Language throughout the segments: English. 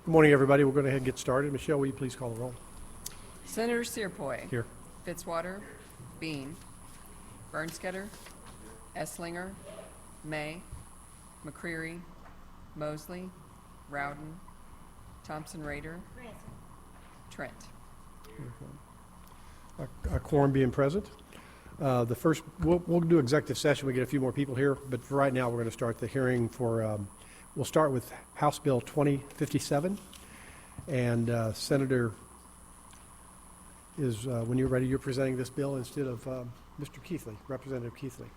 Good morning, everybody. We're going to go ahead and get started. Michelle, will you please call the roll? Senator Cierpiot. Here. Fitzwater. Bean. Bernskoetter. Esslinger. May. McCreary. Mosley. Rowden. Thompson-Rader. Trent. A quorum being present. The first, we'll do executive session. We get a few more people here, but for right now, we're going to start the hearing for, we'll start with House Bill 2057. And Senator is, when you're ready, you're presenting this bill instead of Mr. Keathley, Representative Keathley.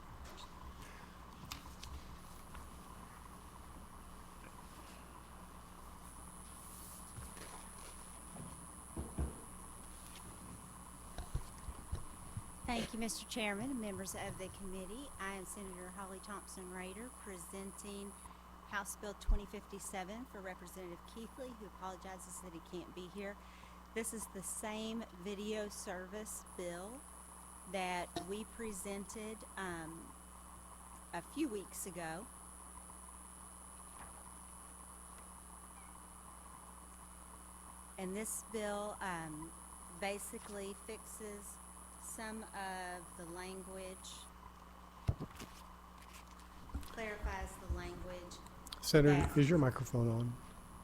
Thank you, Mr. Chairman and members of the committee. I am Senator Holly Thompson-Rader presenting House Bill 2057 for Representative Keathley, who apologizes that he can't be here. This is the same video service bill that we presented a few weeks ago. And this bill basically fixes some of the language, clarifies the language. Senator, is your microphone on?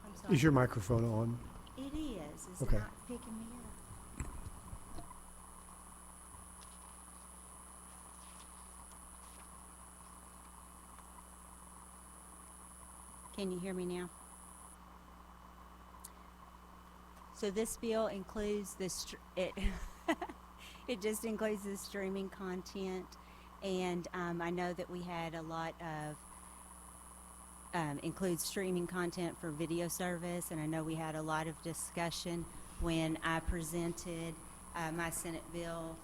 I'm sorry. Is your microphone on? It is. Is Okay. it not picking me up? Can you hear me now? So this bill includes this. It just includes the streaming content, and I know that we had a lot of includes streaming content for video service, and I know we had a lot of discussion when I presented my Senate bill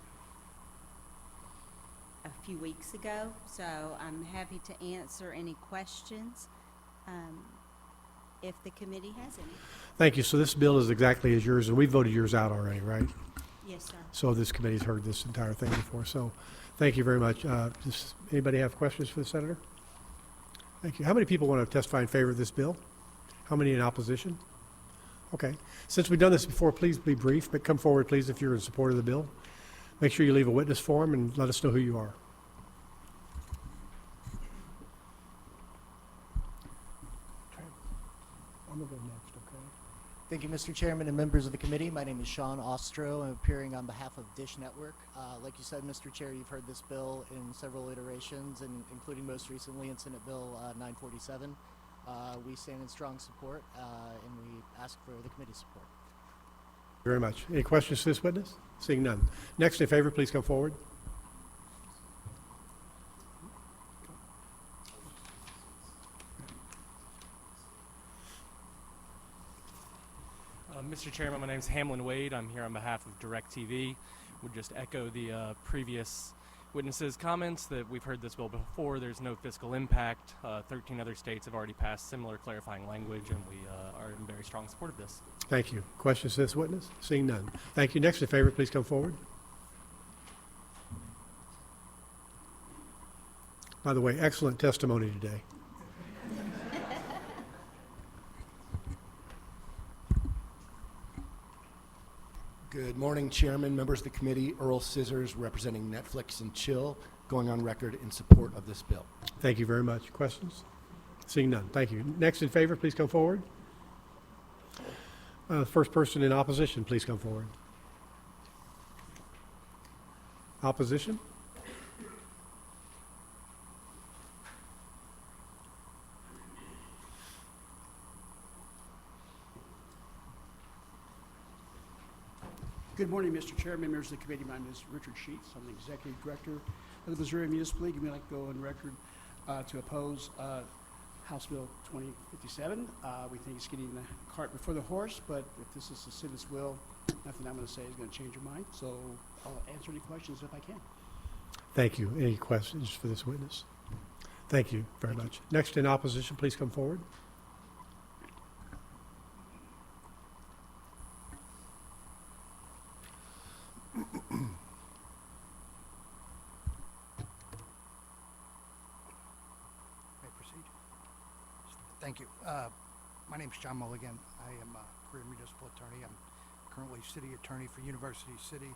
a few weeks ago. So I'm happy to answer any questions if the committee has any. Thank you. So this bill is exactly as yours, and we voted yours out already, right? Yes, sir. So this committee's heard this entire thing before. So thank you very much. Does anybody have questions for the senator? Thank you. How many people want to testify in favor of this bill? How many in opposition? Okay. Since we've done this before, please be brief, but come forward, please, if you're in support of the bill. Make sure you leave a witness form and let us know who you are. I'm going to go next, okay? Thank you, Mr. Chairman and members of the committee. My name is Sean Ostro. I'm appearing on behalf of Dish Network. Like you said, Mr. Chair, you've heard this bill in several iterations, and including most recently in Senate Bill 947. We stand in strong support, and we ask for the committee's support. Very much. Any questions to this witness? Seeing none. Next in favor, please come forward. Mr. Chairman, my name is Hamlin Wade. I'm here on behalf of DirecTV. Would just echo the previous witnesses' comments that we've heard this bill before. There's no fiscal impact. 13 other states have already passed similar clarifying language, and we are in very strong support of this. Thank you. Questions to this witness? Seeing none. Thank you. Next in favor, please come forward. By the way, excellent testimony today. Good morning, Chairman, members of the committee. Earl Scissors, representing Netflix and Chill, going on record in support of this bill. Thank you very much. Questions? Seeing none. Thank you. Next in favor, please come forward. First person in opposition, please come forward. Opposition? Good morning, Mr. Chairman, members of the committee. My name is Richard Sheets. I'm the Executive Director of the Missouri Municipal League. We'd like to go on record to oppose House Bill 2057. We think it's getting the cart before the horse, but if this is the citizens' will, nothing I'm going to say is going to change your mind. So I'll answer any questions if I can. Thank you. Any questions for this witness? Thank you very much. Next in opposition, please come forward. Thank you. My name's John Mulligan. I am a career municipal attorney. I'm currently city attorney for University City,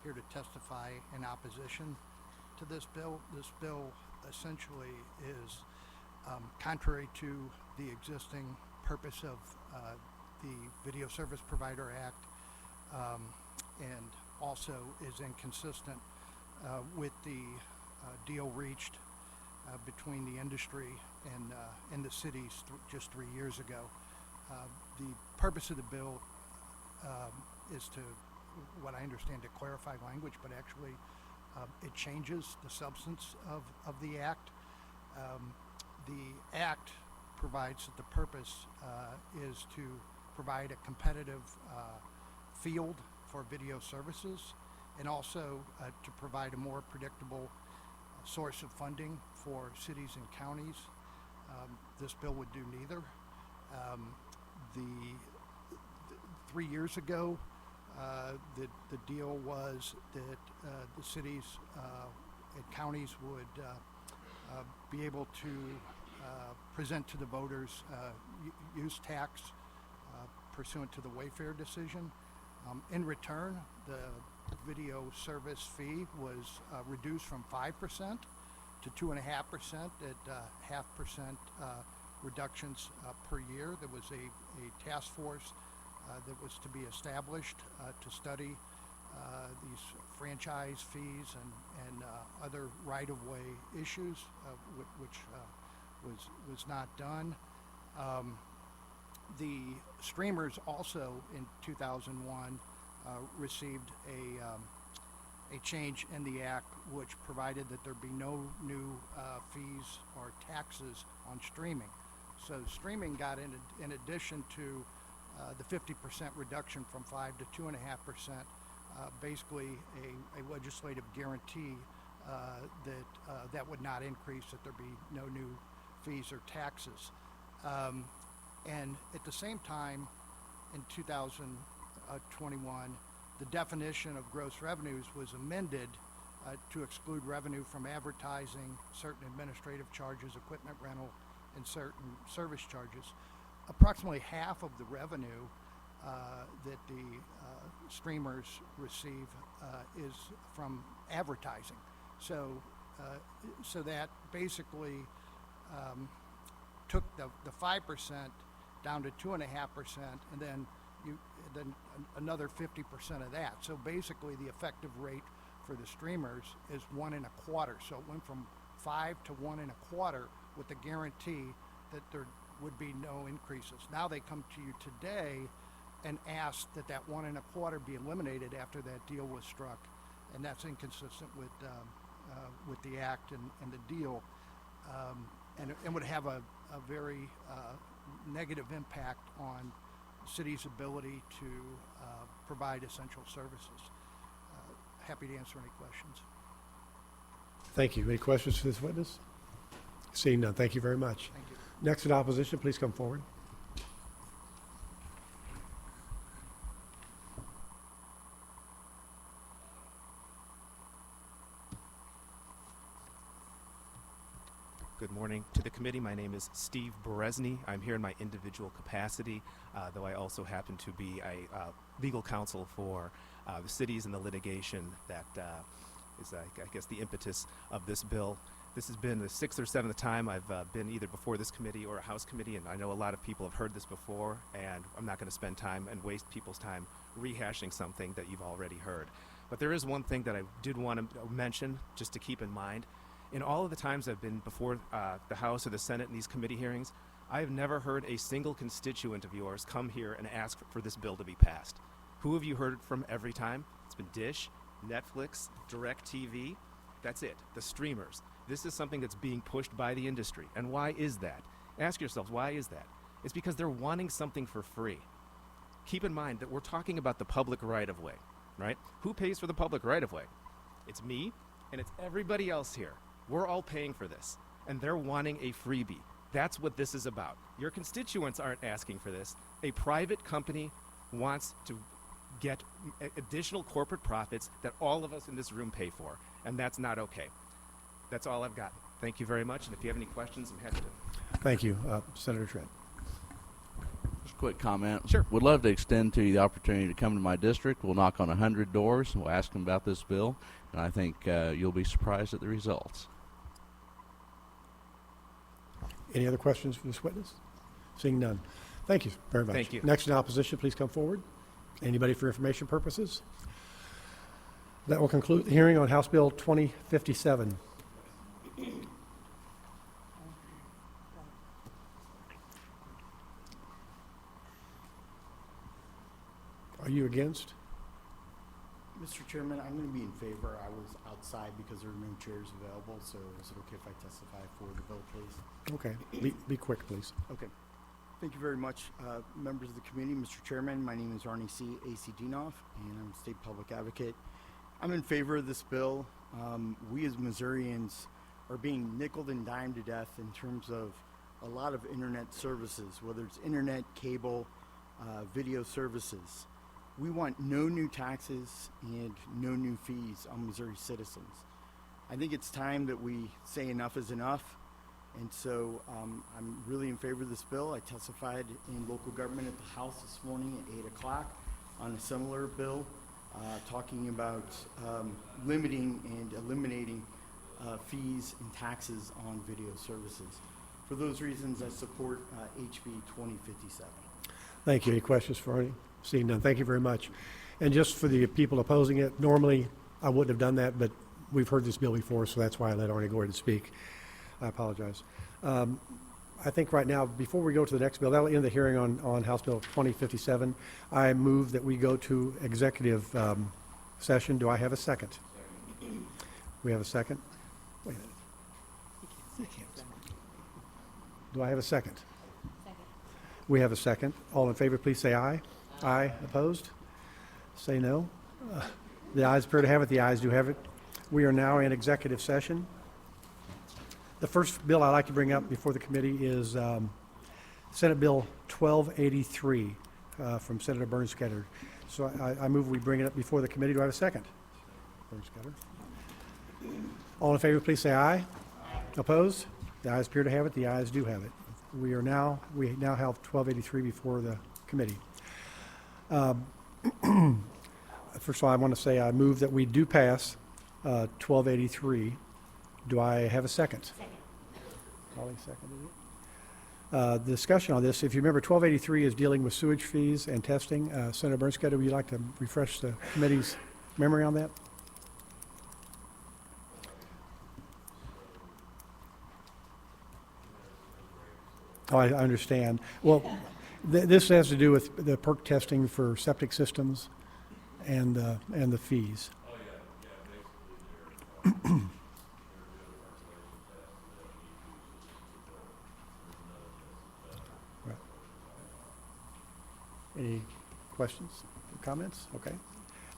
here to testify in opposition to this bill. This bill essentially is contrary to the existing purpose of the Video Service Provider Act, and also is inconsistent with the deal reached between the industry and the cities just 3 years ago. The purpose of the bill is to, what I understand, to clarify language, but actually it changes the substance of the act. The act provides that the purpose is to provide a competitive field for video services, and also to provide a more predictable source of funding for cities and counties. This bill would do neither. 3 years ago, the deal was that the cities and counties would be able to present to the voters use tax pursuant to the Wayfair decision. In return, the video service fee was reduced from 5% to 2.5% at 0.5% reductions per year. There was a task force that was to be established to study these franchise fees and other right-of-way issues, which was not done. The streamers also in 2001 received a change in the act which provided that there be no new fees or taxes on streaming. So streaming got, in addition to the 50% reduction from 5 to 2.5%, basically a legislative guarantee that would not increase, that there be no new fees or taxes. And at the same time, in 2021, the definition of gross revenues was amended to exclude revenue from advertising, certain administrative charges, equipment rental, and certain service charges. Approximately half of the revenue that the streamers receive is from advertising. So that basically took the 5% down to 2.5%, and then another 50% of that. So basically, the effective rate for the streamers is 1.25. So it went from 5 to 1.25 with the guarantee that there would be no increases. Now they come to you today and ask that 1.25 be eliminated after that deal was struck, and that's inconsistent with the act and the deal, and would have a very negative impact on cities' ability to provide essential services. Happy to answer any questions. Thank you. Any questions for this witness? Seeing none, thank you very much. Thank you. Next in opposition, please come forward. Good morning to the committee. My name is Steve Berezny. I'm here in my individual capacity, though I also happen to be a legal counsel for the cities in the litigation that is, I guess, the impetus of this bill. This has been the 6th or 7th time I've been either before this committee or a House committee, and I know a lot of people have heard this before, and I'm not going to spend time and waste people's time rehashing something that you've already heard. But there is one thing that I did want to mention, just to keep in mind. In all of the times I've been before the House or the Senate in these committee hearings, I've never heard a single constituent of yours come here and ask for this bill to be passed. Who have you heard from every time? It's been Dish, Netflix, DirecTV. That's it, the streamers. This is something that's being pushed by the industry. And why is that? Ask yourselves, why is that? It's because they're wanting something for free. Keep in mind that we're talking about the public right-of-way, right? Who pays for the public right-of-way? It's me, and it's everybody else here. We're all paying for this, and they're wanting a freebie. That's what this is about. Your constituents aren't asking for this. A private company wants to get additional corporate profits that all of us in this room pay for, and that's not okay. That's all I've got. Thank you very much, and if you have any questions, I'm happy to. Thank you. Senator Trent. Just a quick comment. Sure. Would love to extend to you the opportunity to come to my district. We'll knock on 100 doors. We'll ask them about this bill, and I think you'll be surprised at the results. Any other questions for this witness? Seeing none. Thank you very much. Thank you. Next in opposition, please come forward. Anybody for information purposes? That will conclude the hearing on House Bill 2057. Are you against? Mr. Chairman, I'm going to be in favor. I was outside because there are no chairs available, so is it okay if I testify for the bill, please? Okay. Be quick, please. Okay. Thank you very much, members of the committee. Mr. Chairman, my name is Arnie C. A.C. Dienoff, and I'm a state public advocate. I'm in favor of this bill. We as Missourians are being nickeled and dimed to death in terms of a lot of internet services, whether it's internet, cable, video services. We want no new taxes and no new fees on Missouri citizens. I think it's time that we say enough is enough, and so I'm really in favor of this bill. I testified in local government at the House this morning at 8 o'clock on a similar bill, talking about limiting and eliminating fees and taxes on video services. For those reasons, I support HB 2057. Thank you. Any questions for Arnie? Seeing none. Thank you very much. And just for the people opposing it, normally I wouldn't have done that, but we've heard this bill before, so that's why I let Arnie go ahead and speak. I apologize. I think right now, before we go to the next bill, that'll end the hearing on House Bill 2057. I move that we go to executive session. Do I have a second? We have a second? Wait a minute. Do I have a second? Second. We have a second. All in favor, please say aye. Aye. Opposed? Say no. The ayes appear to have it. The ayes do have it. We are now in executive session. The first bill I'd like to bring up before the committee is Senate Bill 1283 from Senator Bernskoetter. So I move we bring it up before the committee. Do I have a second? Bernskoetter. All in favor, please say aye. Aye. Opposed? The ayes appear to have it. The ayes do have it. We now have 1283 before the committee. First of all, I want to say I move that we do pass 1283. Do I have a second? Second. Holly seconded it. Discussion on this. If you remember, 1283 is dealing with sewage fees and testing. Senator Bernskoetter, would you like to refresh the committee's memory on that? Oh, I understand. Well, this has to do with the perk testing for septic systems and the fees. Right. Any questions, comments? Okay.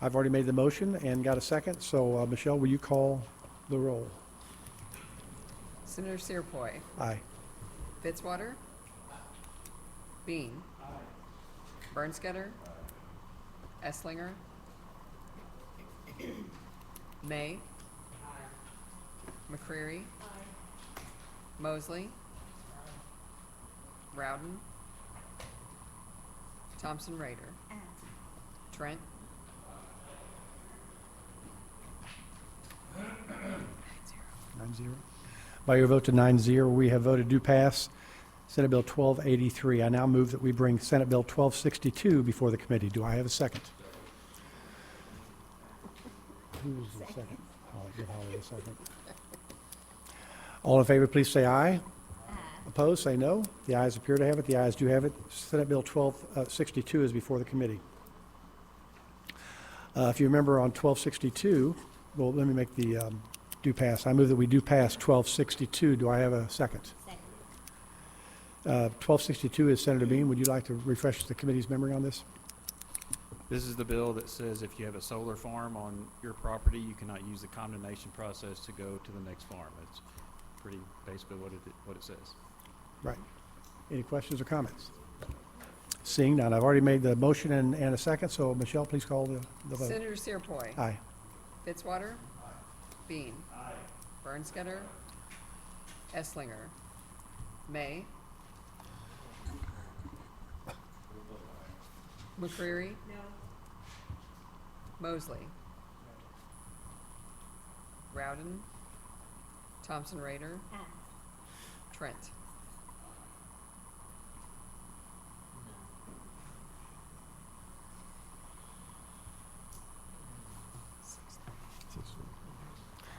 I've already made the motion and got a second, so Michelle, will you call the roll? Senator Cierpiot. Aye. Fitzwater. Bean. Bernskoetter. Esslinger. May. McCreary. Mosley. Rowden. Thompson Raider. Trent. 9-0. By your vote to 9-0, we have voted to pass Senate Bill 1283. I now move that we bring Senate Bill 1262 before the committee. Do I have a second? Who's the second? Give Holly a second. All in favor, please say aye. Aye. Opposed, say no. The ayes appear to have it. The ayes do have it. Senate Bill 1262 is before the committee. If you remember on 1262, well, let me make the do pass. I move that we do pass 1262. Do I have a second? Second. 1262 is Senator Bean. Would you like to refresh the committee's memory on this? This is the bill that says if you have a solar farm on your property, you cannot use the condemnation process to go to the next farm. It's pretty basically what it says. Right. Any questions or comments? Seeing none, I've already made the motion and a second, so Michelle, please call the vote. Senator Cierpiot. Aye. Fitzwater. Bean. Bernskoetter. Esslinger. May. McCreary? No. Mosley? Rowden? Thompson Raider? Trent?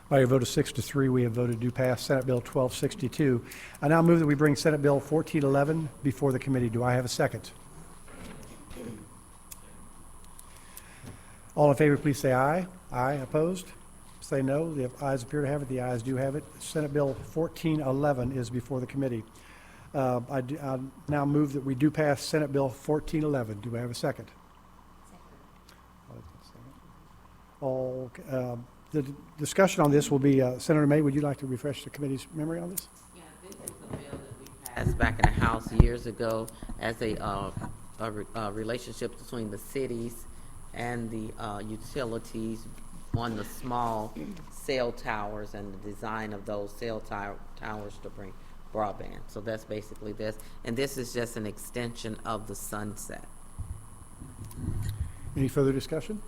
By a vote of 6-3, we have voted to pass Senate Bill 1262. I now move that we bring Senate Bill 1411 before the committee. Do I have a second? All in favor, please say aye. Aye. Opposed? Say no. The ayes appear to have it. The ayes do have it. Senate Bill 1411 is before the committee. I now move that we do pass Senate Bill 1411. Do I have a second? All, the discussion on this will be, Senator May, would you like to refresh the committee's memory on this? Yeah, this is a bill that we passed back in the House years ago as a relationship between the cities and the utilities on the small cell towers and the design of those cell towers to bring broadband. So that's basically this. And this is just an extension of the sunset. Any further discussion?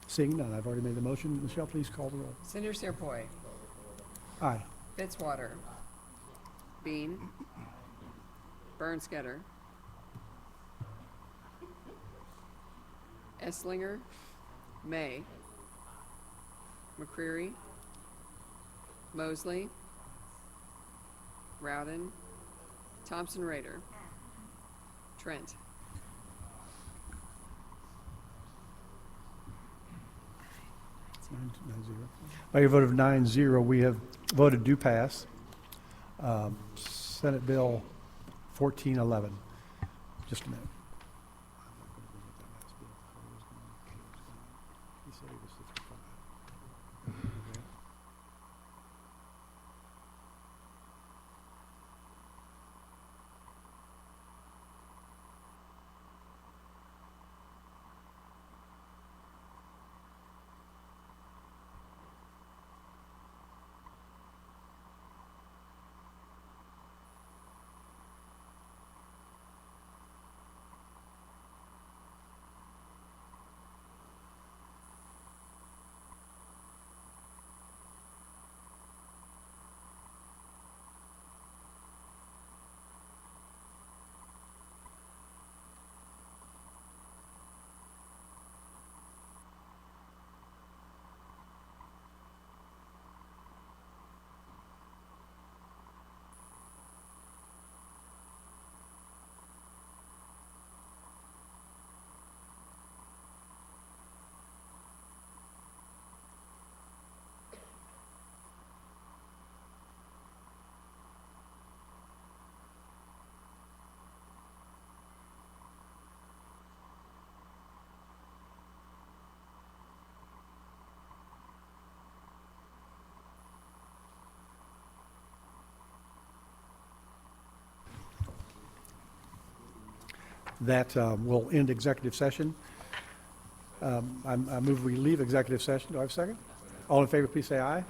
Seeing none, I've already made the motion. Michelle, please call the roll. Senator Cierpiot? Aye. Fitzwater? Bean? Bernskoetter? Esslinger? May? McCreary? Mosley? Rowden? Thompson Raider? Trent? By your vote of 9-0, we have voted to pass Senate Bill 1411. Just a minute. That will end executive session. I move we leave executive session. Do I have a second? All in favor, please say aye.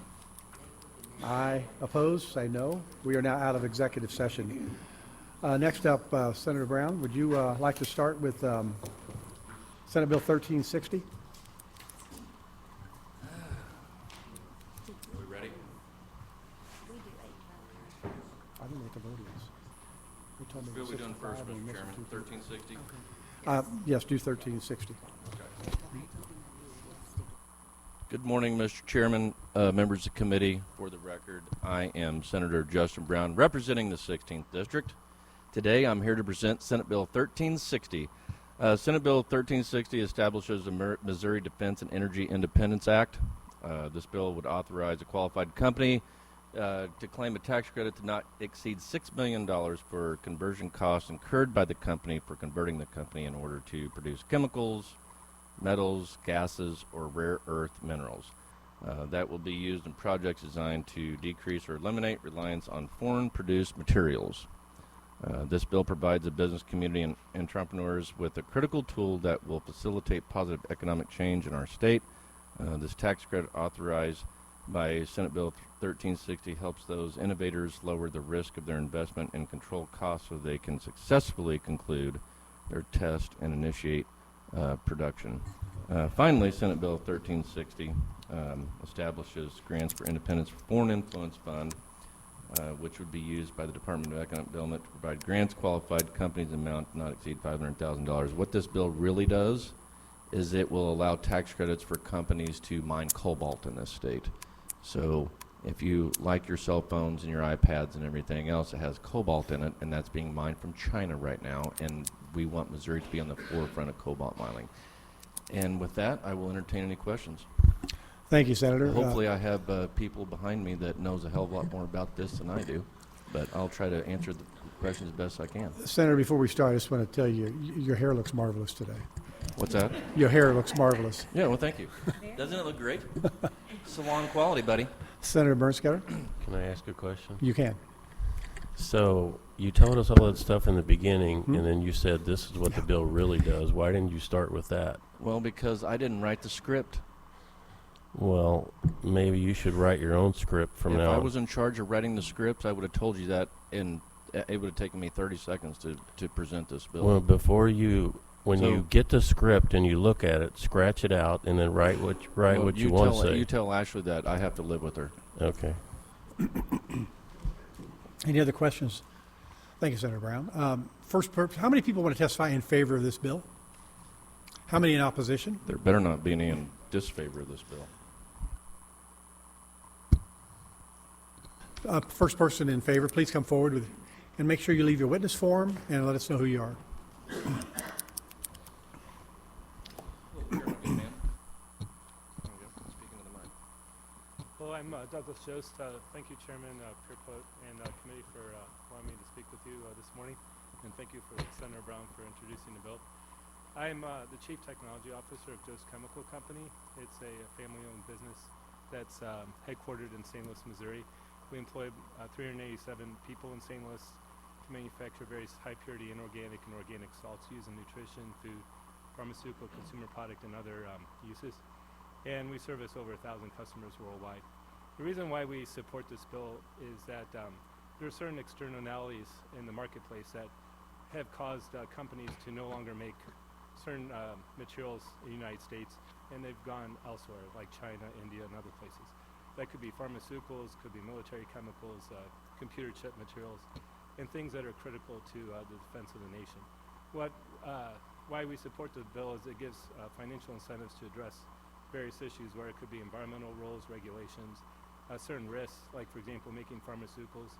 Aye. Opposed, say no. We are now out of executive session. Next up, Senator Brown, would you like to start with Senate Bill 1360? Are we ready? I don't know what the vote is. They told me What are we doing 65 first, and Mr. this is Chairman? 250. 1360? Yes, do 1360. Good morning, Mr. Chairman, members of the committee. For the record, I am Senator Justin Brown, representing the 16th District. Today, I'm here to present Senate Bill 1360. Senate Bill 1360 establishes the Missouri Defense and Energy Independence Act. This bill would authorize a qualified company to claim a tax credit to not exceed $6 million for conversion costs incurred by the company for converting the company in order to produce chemicals, metals, gases, or rare earth minerals. That will be used in projects designed to decrease or eliminate reliance on foreign-produced materials. This bill provides the business community and entrepreneurs with a critical tool that will facilitate positive economic change in our state. This tax credit authorized by Senate Bill 1360 helps those innovators lower the risk of their investment and control costs so they can successfully conclude their test and initiate production. Finally, Senate Bill 1360 establishes grants for Independence Foreign Influence Fund, which would be used by the Department of Economic Development to provide grants qualified to companies amount not exceed $500,000. What this bill really does is it will allow tax credits for companies to mine cobalt in this state. So if you like your cell phones and your iPads and everything else, it has cobalt in it, and that's being mined from China right now, and we want Missouri to be on the forefront of cobalt mining. And with that, I will entertain any questions. Thank you, Senator. Hopefully I have people behind me that knows a hell of a lot more about this than I do, but I'll try to answer the questions as best I can. Senator, before we start, I just want to tell you, your hair looks marvelous today. What's that? Your hair looks marvelous. Yeah, well, thank you. Doesn't it look great? Salon quality, buddy. Senator Bernskoetter, Can I ask a question? you can. So you told us all that stuff in the beginning, and then you said this is what the bill really does. Why didn't you start with that? Well, because I didn't write the script. Well, maybe you should write your own script from If now I on. was in charge of writing the script, I would have told you that, and it would have taken me 30 seconds to present this bill. Well, before you, when So- you get the script and you look at it, scratch it out, and then write what you want to say. You tell Ashley that I have to live with her. Okay. Any other questions? Thank you, Senator Brown. How many people want to testify in favor of this bill? How many in opposition? There better not be any in disfavor of this bill. First person in favor, please come forward and make sure you leave your witness form and let us know who you are. Hello, I'm Douglas Jost. Thank you, Chairman Cierpiot and Committee, for allowing me to speak with you this morning, and thank you for Senator Brown for introducing the bill. I'm the Chief Technology Officer of Jost Chemical Company. It's a family-owned business that's headquartered in St. Louis, Missouri. We employ 387 people in St. Louis to manufacture various high-purity inorganic and organic salts used in nutrition, food, pharmaceutical, consumer product, and other uses. And we service over 1,000 customers worldwide. The reason why we support this bill is that there are certain externalities in the marketplace that have caused companies to no longer make certain materials in the United States, and they've gone elsewhere, like China, India, and other places. That could be pharmaceuticals, could be military chemicals, computer chip materials, and things that are critical to the defense of the nation. Why we support the bill is it gives financial incentives to address various issues where it could be environmental rules, regulations, certain risks, like, for example, making pharmaceuticals.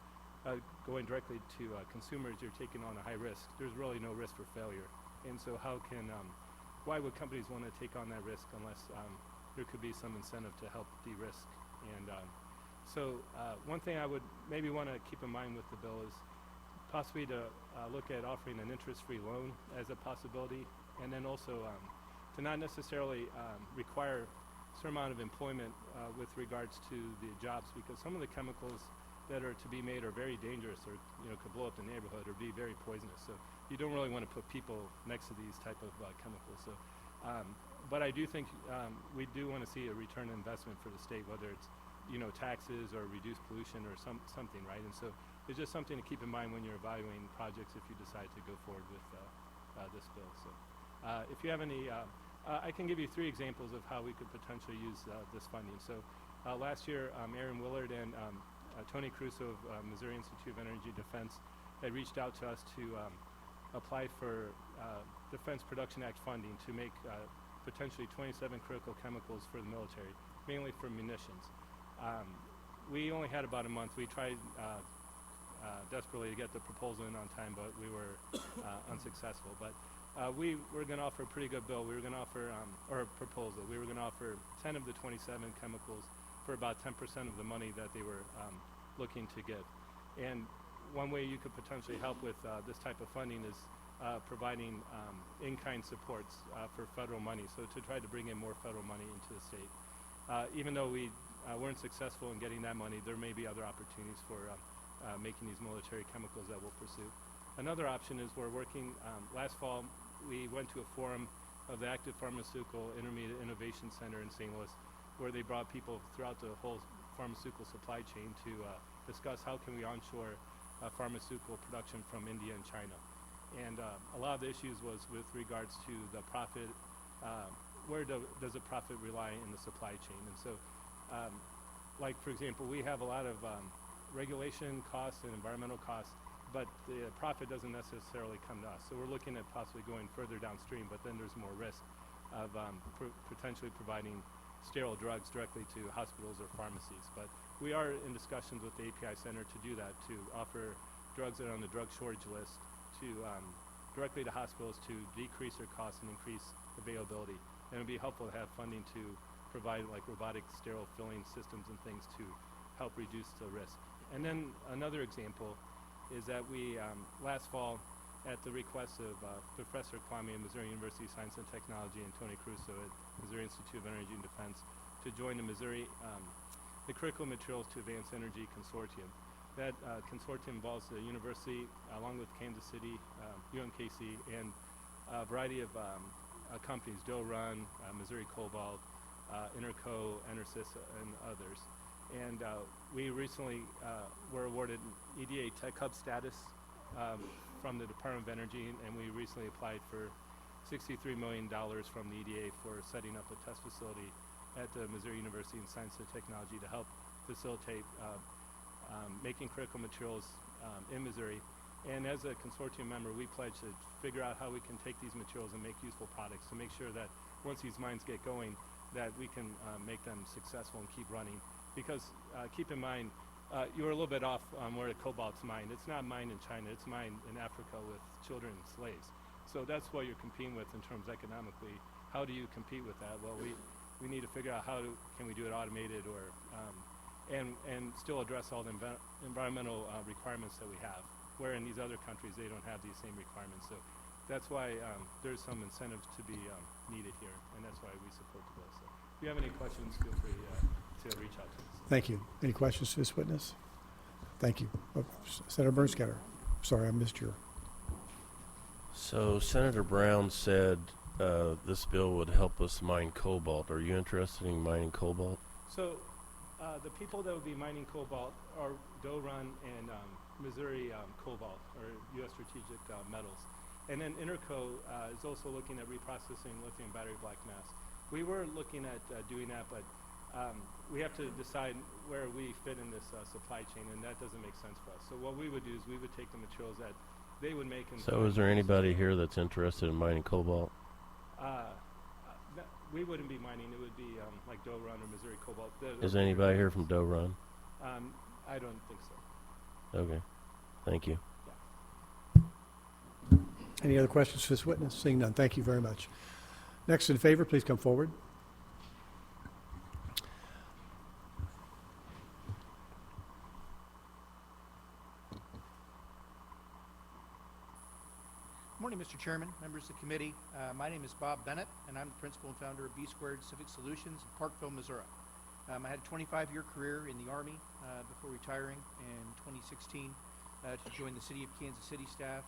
Going directly to consumers, you're taking on a high risk. There's really no risk for failure. And so why would companies want to take on that risk unless there could be some incentive to help de-risk? And one thing I would maybe want to keep in mind with the bill is possibly to look at offering an interest-free loan as a possibility, and then also to not necessarily require a certain amount of employment with regards to the jobs, because some of the chemicals that are to be made are very dangerous, or could blow up the neighborhood or be very poisonous. So you don't really want to put people next to these type of chemicals. So, but I do think we do want to see a return on investment for the state, whether it's taxes or reduced pollution or something, right? And so it's just something to keep in mind when you're evaluating projects if you decide to go forward with this bill. So if you have any, I can give you 3 examples of how we could potentially use this funding. So last year, Aaron Willard and Tony Crusoe of Missouri Institute of Energy Defense had reached out to us to apply for Defense Production Act funding to make potentially 27 critical chemicals for the military, mainly for munitions. We only had about a month. We tried desperately to get the proposal in on time, but we were unsuccessful. But we were going to offer a pretty good bill. We were going to offer, or a proposal. We were going to offer 10 of the 27 chemicals for about 10% of the money that they were looking to give. And one way you could potentially help with this type of funding is providing in-kind supports for federal money, so to try to bring in more federal money into the state. Even though we weren't successful in getting that money, there may be other opportunities for making these military chemicals that we'll pursue. Another option is we're working, last fall we went to a forum of the Active Pharmaceutical Intermediate Innovation Center in St. Louis, where they brought people throughout the whole pharmaceutical supply chain to discuss how can we onshore pharmaceutical production from India and China. And a lot of the issues was with regards to the profit. Where does the profit rely in the supply chain? And so, like for example, we have a lot of regulation costs and environmental costs, but the profit doesn't necessarily come to us. So we're looking at possibly going further downstream, but then there's more risk of potentially providing sterile drugs directly to hospitals or pharmacies. But we are in discussions with the API Center to do that, to offer drugs that are on the drug shortage list to directly to hospitals to decrease their costs and increase availability. And it would be helpful to have funding to provide like robotic sterile filling systems and things to help reduce the risk. And then another example is that we, last fall, at the request of Professor Kwame at Missouri University Science and Technology and Tony Caruso at Missouri Institute of Energy and Defense, to join the Missouri, the Critical Materials to Advance Energy Consortium. That consortium involves the university, along with Kansas City, UMKC, and a variety of companies, Doe Run, Missouri Cobalt, Interco, Enersys, and others. And we recently were awarded EDA Tech Hub status from the Department of Energy, and we recently applied for $63 million from the EDA for setting up a test facility at the Missouri University in Science and Technology to help facilitate making critical materials in Missouri. And as a consortium member, we pledge to figure out how we can take these materials and make useful products to make sure that once these mines get going, that we can make them successful and keep running. Because keep in mind, you were a little bit off on where the cobalt's mined. It's not mined in China, it's mined in Africa with children and slaves. So that's what you're competing with in terms economically. How do you compete with that? Well, we need to figure out can we do it automated or and still address all the environmental requirements that we have, where in these other countries they don't have these same requirements. So that's why there's some incentive to be needed here, and that's why we support the bill. So if you have any questions, feel free to reach out to us. Thank you. Any questions to this witness? Thank you. Oh, Senator Bernskoetter. Sorry, I missed your. So Senator Brown said this bill would help us mine cobalt. Are you interested in mining cobalt? So the people that would be mining cobalt are Doe Run and Missouri Cobalt, or U.S. Strategic Metals. And then Interco is also looking at reprocessing lithium battery black mass. We were looking at doing that, but we have to decide where we fit in this supply chain, and that doesn't make sense for us. So what we would do is we would take the materials that they would make. So is there anybody here that's interested in mining cobalt? We wouldn't be mining. It would be like Doe Run or Missouri Cobalt. Is anybody here from Doe Run? I don't think so. Okay. Thank you. Yeah. Any other questions for this witness? Seeing none, thank you very much. Next in favor, please come forward. Good morning, Mr. Chairman, members of the committee. My name is Bob Bennett, and I'm the principal and founder of B Squared Civic Solutions in Parkville, Missouri. I had a 25-year career in the Army before retiring in 2016 to join the City of Kansas City staff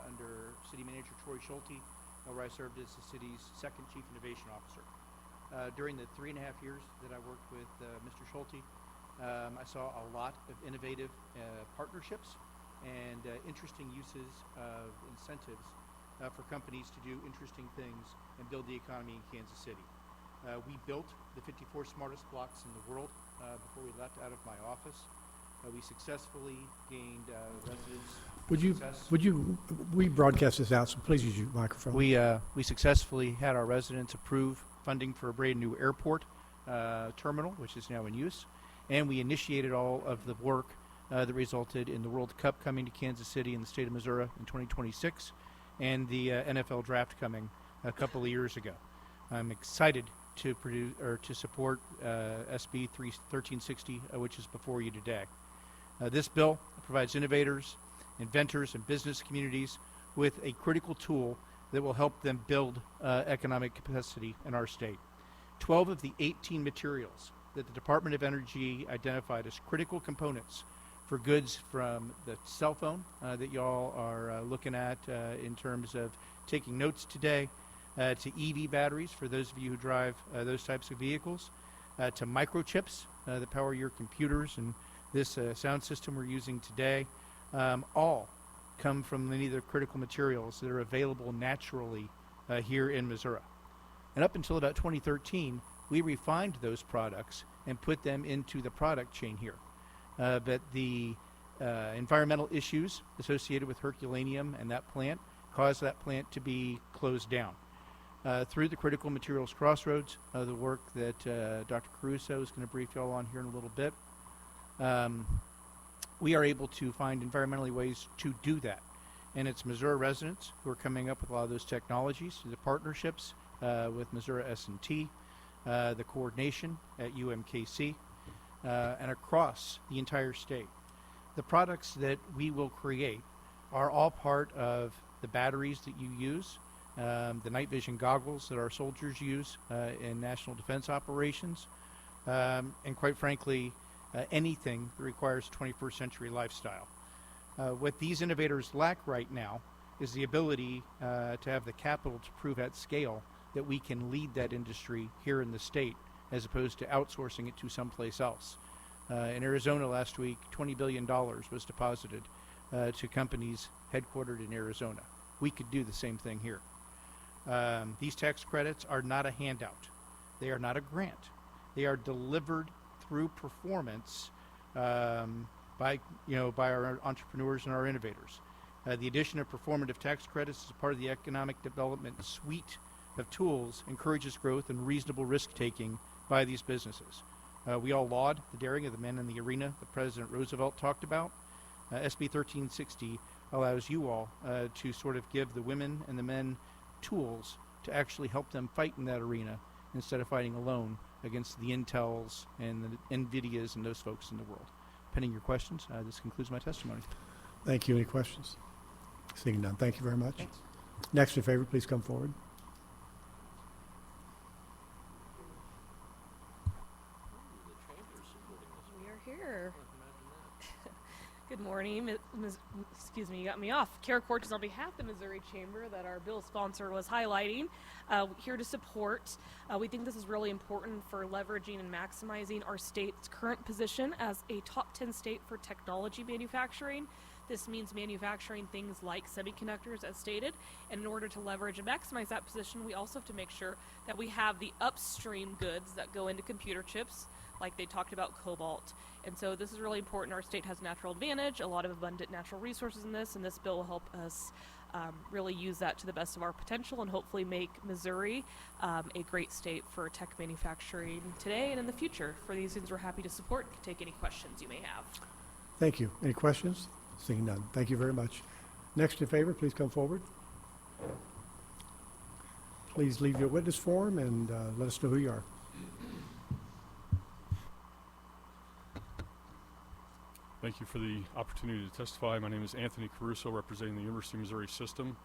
under City Manager Troy Schulte, where I served as the city's second Chief Innovation Officer. During the 3.5 years that I worked with Mr. Schulte, I saw a lot of innovative partnerships and interesting uses of incentives for companies to do interesting things and build the economy in Kansas City. We built the 54 smartest blocks in the world before we left out of my office. We successfully gained residents. We broadcast this out, so please use your microphone. We successfully had our residents approve funding for a brand new airport terminal, which is now in use, and we initiated all of the work that resulted in the World Cup coming to Kansas City in the state of Missouri in 2026, and the NFL draft coming a couple of years ago. I'm excited to support SB1360, which is before you today. This bill provides innovators, inventors, and business communities with a critical tool that will help them build economic capacity in our state. 12 of the 18 materials that the Department of Energy identified as critical components for goods from the cell phone that y'all are looking at in terms of taking notes today, to EV batteries for those of you who drive those types of vehicles, to microchips that power your computers and this sound system we're using today, all come from many of the critical materials that are available naturally here in Missouri. And up until about 2013, we refined those products and put them into the product chain here. But the environmental issues associated with Herculaneum and that plant caused that plant to be closed down. Through the Critical Materials Crossroads, the work that Dr. Caruso is going to brief you all on here in a little bit, we are able to find environmentally ways to do that. And it's Missouri residents who are coming up with a lot of those technologies through the partnerships with Missouri S&T, the coordination at UMKC, and across the entire state. The products that we will create are all part of the batteries that you use, the night vision goggles that our soldiers use in national defense operations, and quite frankly, anything that requires a 21st century lifestyle. What these innovators lack right now is the ability to have the capital to prove at scale that we can lead that industry here in the state as opposed to outsourcing it to someplace else. In Arizona last week, $20 billion was deposited to companies headquartered in Arizona. We could do the same thing here. These tax credits are not a handout. They are not a grant. They are delivered through performance by our entrepreneurs and our innovators. The addition of performative tax credits as part of the economic development suite of tools encourages growth and reasonable risk-taking by these businesses. We all laud the daring of the men in the arena that President Roosevelt talked about. SB1360 allows you all to sort of give the women and the men tools to actually help them fight in that arena instead of fighting alone against the Intels and the NVIDIAs and those folks in the world. Pending your questions, this concludes my testimony. Thank you. Any questions? Seeing none. Thank you very much. Thanks. Next in favor, please come forward. We are here. Good morning. Excuse me, you got me off. Kara Cortes on behalf of the Missouri Chamber that our bill sponsor was highlighting. Here to support. We think this is really important for leveraging and maximizing our state's current position as a top 10 state for technology manufacturing. This means manufacturing things like semiconductors, as stated, and in order to leverage and maximize that position, we also have to make sure that we have the upstream goods that go into computer chips, like they talked about cobalt. And so this is really important. Our state has natural advantage, a lot of abundant natural resources in this, and this bill will help us really use that to the best of our potential and hopefully make Missouri a great state for tech manufacturing today and in the future. For these things we're happy to support. Take any questions you may have. Thank you. Any questions? Seeing none. Thank you very much. Next in favor, please come forward. Please leave your witness form and let us know who you are. Thank you for the opportunity to testify. My name is Anthony Caruso, representing the University of Missouri system.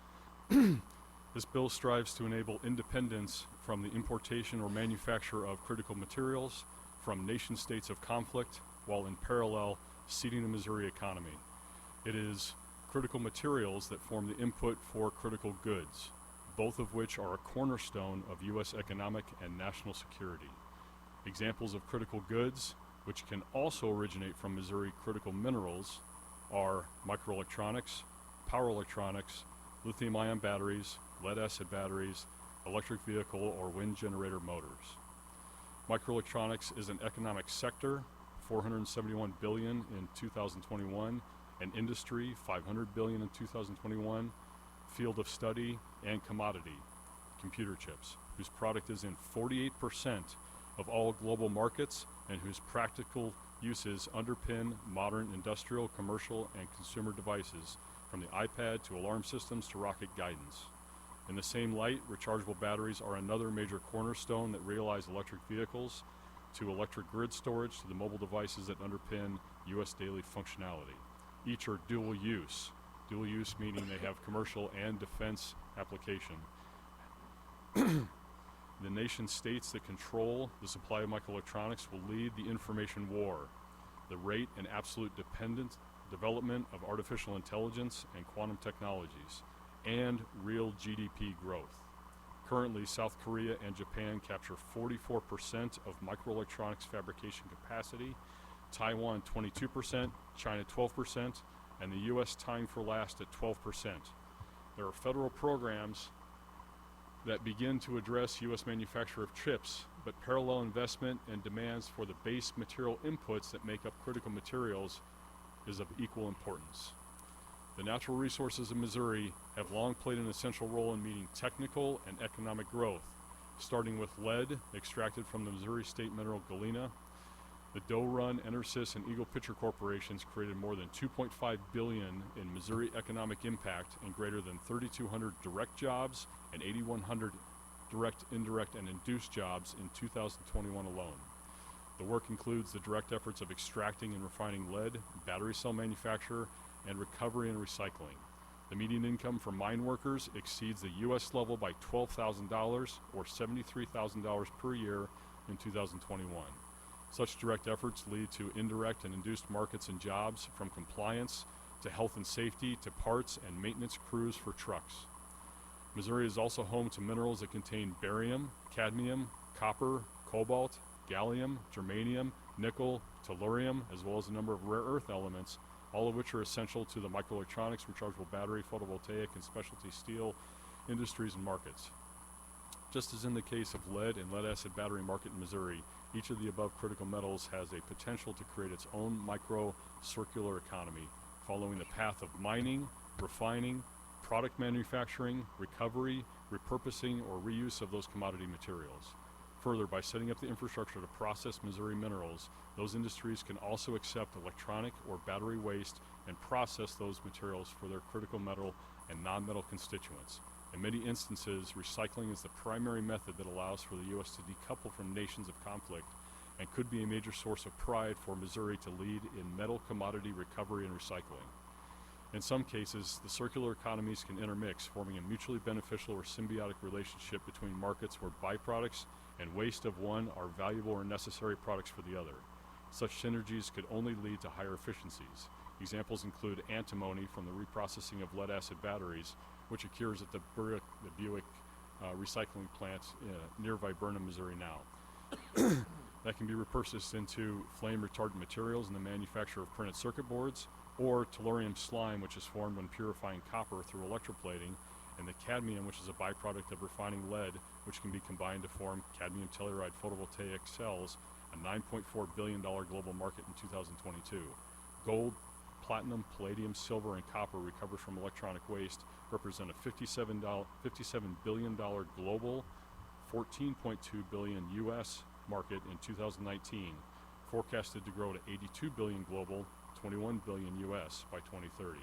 This bill strives to enable independence from the importation or manufacture of critical materials from nation states of conflict, while in parallel seeding the Missouri economy. It is critical materials that form the input for critical goods, both of which are a cornerstone of U.S. economic and national security. Examples of critical goods, which can also originate from Missouri critical minerals, are microelectronics, power electronics, lithium-ion batteries, lead-acid batteries, electric vehicle or wind generator motors. Microelectronics is an economic sector, $471 billion in 2021, an industry, $500 billion in 2021, field of study and commodity, computer chips, whose product is in 48% of all global markets and whose practical uses underpin modern industrial, commercial, and consumer devices, from the iPad to alarm systems to rocket guidance. In the same light, rechargeable batteries are another major cornerstone that realize electric vehicles, to electric grid storage, to the mobile devices that underpin U.S. daily functionality. Each are dual use meaning they have commercial and defense application. The nation states that control the supply of microelectronics will lead the information war, the rate and absolute development of artificial intelligence and quantum technologies, and real GDP growth. Currently, South Korea and Japan capture 44% of microelectronics fabrication capacity, Taiwan 22%, China 12%, and the U.S. tying for last at 12%. There are federal programs that begin to address U.S. manufacture of chips, but parallel investment and demands for the base material inputs that make up critical materials is of equal importance. The natural resources of Missouri have long played an essential role in meeting technical and economic growth, starting with lead extracted from the Missouri State mineral galena. The Doe Run, Enersys, and Eagle Pitcher corporations created more than $2.5 billion in Missouri economic impact and greater than 3,200 direct jobs and 8,100 direct, indirect, and induced jobs in 2021 alone. The work includes the direct efforts of extracting and refining lead, battery cell manufacture, and recovery and recycling. The median income for mine workers exceeds the U.S. level by $12,000 or $73,000 per year in 2021. Such direct efforts lead to indirect and induced markets and jobs, from compliance to health and safety to parts and maintenance crews for trucks. Missouri is also home to minerals that contain barium, cadmium, copper, cobalt, gallium, germanium, nickel, tellurium, as well as a number of rare earth elements, all of which are essential to the microelectronics, rechargeable battery, photovoltaic, and specialty steel industries and markets. Just as in the case of lead and lead-acid battery market in Missouri, each of the above critical metals has a potential to create its own micro-circular economy, following the path of mining, refining, product manufacturing, recovery, repurposing, or reuse of those commodity materials. Further, by setting up the infrastructure to process Missouri minerals, those industries can also accept electronic or battery waste and process those materials for their critical metal and non-metal constituents. In many instances, recycling is the primary method that allows for the U.S. to decouple from nations of conflict, and could be a major source of pride for Missouri to lead in metal commodity recovery and recycling. In some cases, the circular economies can intermix, forming a mutually beneficial or symbiotic relationship between markets where byproducts and waste of one are valuable or necessary products for the other. Such synergies could only lead to higher efficiencies. Examples include antimony from the reprocessing of lead-acid batteries, which occurs at the Buick recycling plant nearby Burnham, Missouri now. That can be repurposed into flame retardant materials in the manufacture of printed circuit boards, or tellurium slime, which is formed when purifying copper through electroplating, and the cadmium, which is a byproduct of refining lead, which can be combined to form cadmium telluride photovoltaic cells, a $9.4 billion global market in 2022. Gold, platinum, palladium, silver, and copper recovered from electronic waste represent a $57 billion global, $14.2 billion U.S. market in 2019, forecasted to grow to $82 billion global, $21 billion U.S. by 2030.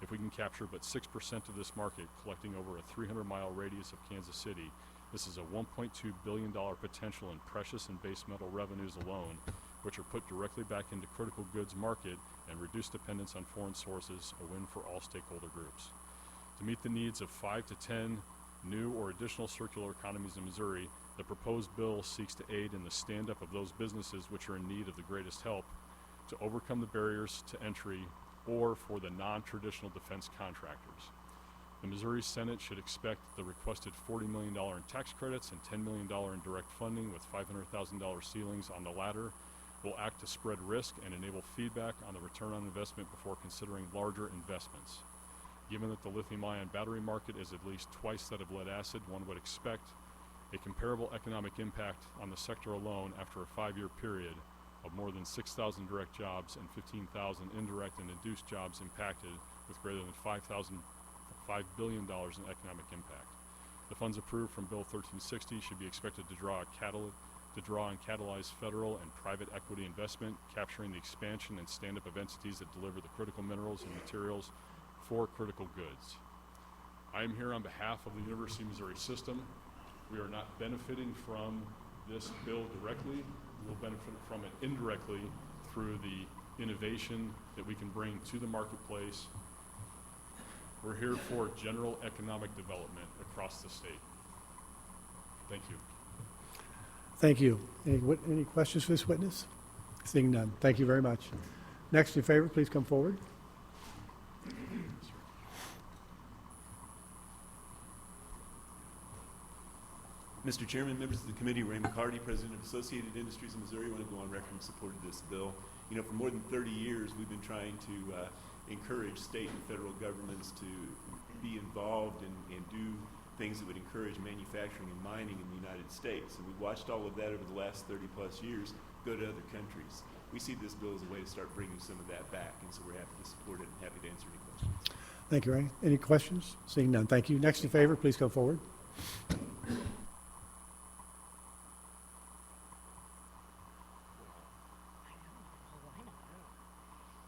If we can capture but 6% of this market, collecting over a 300-mile radius of Kansas City, this is a $1.2 billion potential in precious and base metal revenues alone, which are put directly back into critical goods market and reduce dependence on foreign sources, a win for all stakeholder groups. To meet the needs of 5 to 10 new or additional circular economies in Missouri, the proposed bill seeks to aid in the stand-up of those businesses which are in need of the greatest help, to overcome the barriers to entry, or for the non-traditional defense contractors. The Missouri Senate should expect the requested $40 million in tax credits and $10 million in direct funding, with $500,000 ceilings on the latter, will act to spread risk and enable feedback on the return on investment before considering larger investments. Given that the lithium-ion battery market is at least twice that of lead-acid, one would expect a comparable economic impact on the sector alone after a 5-year period of more than 6,000 direct jobs and 15,000 indirect and induced jobs impacted, with greater than $5 billion in economic impact. The funds approved from Bill 1360 should be expected to draw and catalyze federal and private equity investment, capturing the expansion and stand-up of entities that deliver the critical minerals and materials for critical goods. I am here on behalf of the University of Missouri system. We are not benefiting from this bill directly. We will benefit from it indirectly through the innovation that we can bring to the marketplace. We're here for general economic development across the state. Thank you. Thank you. Any questions for this witness? Seeing none. Thank you very much. Next in favor, please come forward. Mr. Chairman, members of the committee, Ray McCarty, President of Associated Industries in Missouri, I want to go on record in support of this bill. You know, for more than 30 years, we've been trying to encourage state and federal governments to be involved and do things that would encourage manufacturing and mining in the United States. And we've watched all of that over the last 30 plus years go to other countries. We see this bill as a way to start bringing some of that back, and so we're happy to support it and happy to answer any questions. Thank you, Ray. Any questions? Seeing none, thank you. Next in favor, please come forward.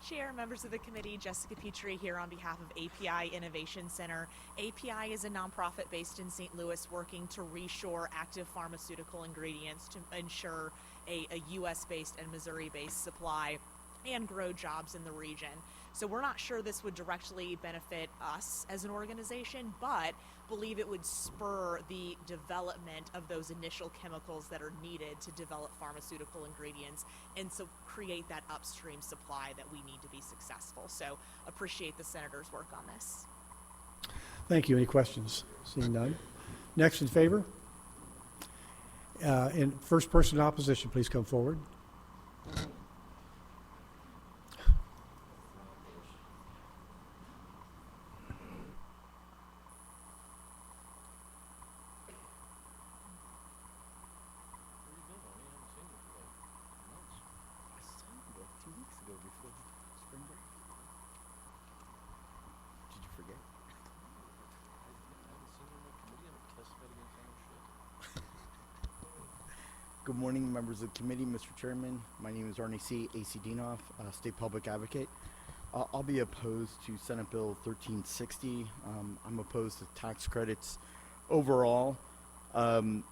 Chair, members of the committee, Jessica Petrie here on behalf of API Innovation Center. API is a nonprofit based in St. Louis working to reshore active pharmaceutical ingredients to ensure a U.S.-based and Missouri-based supply and grow jobs in the region. So we're not sure this would directly benefit us as an organization, but believe it would spur the development of those initial chemicals that are needed to develop pharmaceutical ingredients and so create that upstream supply that we need to be successful. So appreciate the senator's work on this. Thank you. Any questions? Seeing none. Next in favor. And first person in opposition, please come forward. Good morning, members of the committee, Mr. Chairman. My name is Arnie C. A.C. Dienoff, State Public Advocate. I'll be opposed to Senate Bill 1360. I'm opposed to tax credits overall. You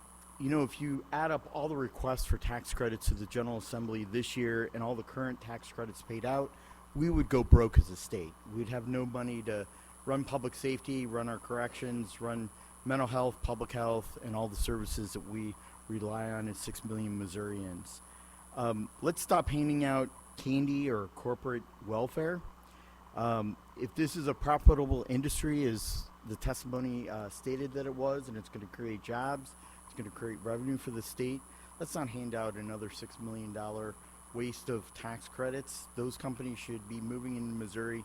know, if you add up all the requests for tax credits to the General Assembly this year and all the current tax credits paid out, we would go broke as a state. We'd have no money to run public safety, run our corrections, run mental health, public health, and all the services that we rely on as 6 million Missourians. Let's stop handing out candy or corporate welfare. If this is a profitable industry, as the testimony stated that it was, and it's going to create jobs, it's going to create revenue for the state, let's not hand out another $6 million waste of tax credits. Those companies should be moving into Missouri,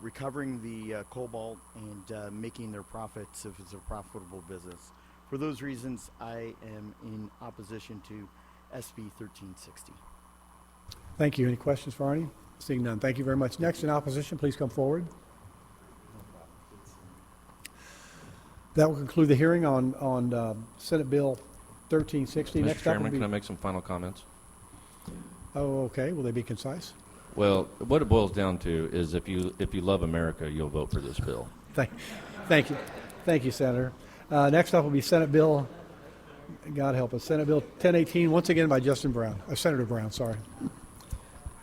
recovering the cobalt and making their profits if it's a profitable business. For those reasons, I am in opposition to SB 1360. Thank you. Any questions for Arnie? Seeing none, thank you very much. Next in opposition, please come forward. That will conclude the hearing on Senate Bill 1360. Mr. Next up Chairman, will be, can I make some final comments? Oh, okay. Will they be concise? Well, what it boils down to is if you love America, you'll vote for this bill. Thank you. Thank you, Senator. Next up will be Senate Bill, God help us, Senate Bill 1018, once again by Senator Brown, sorry.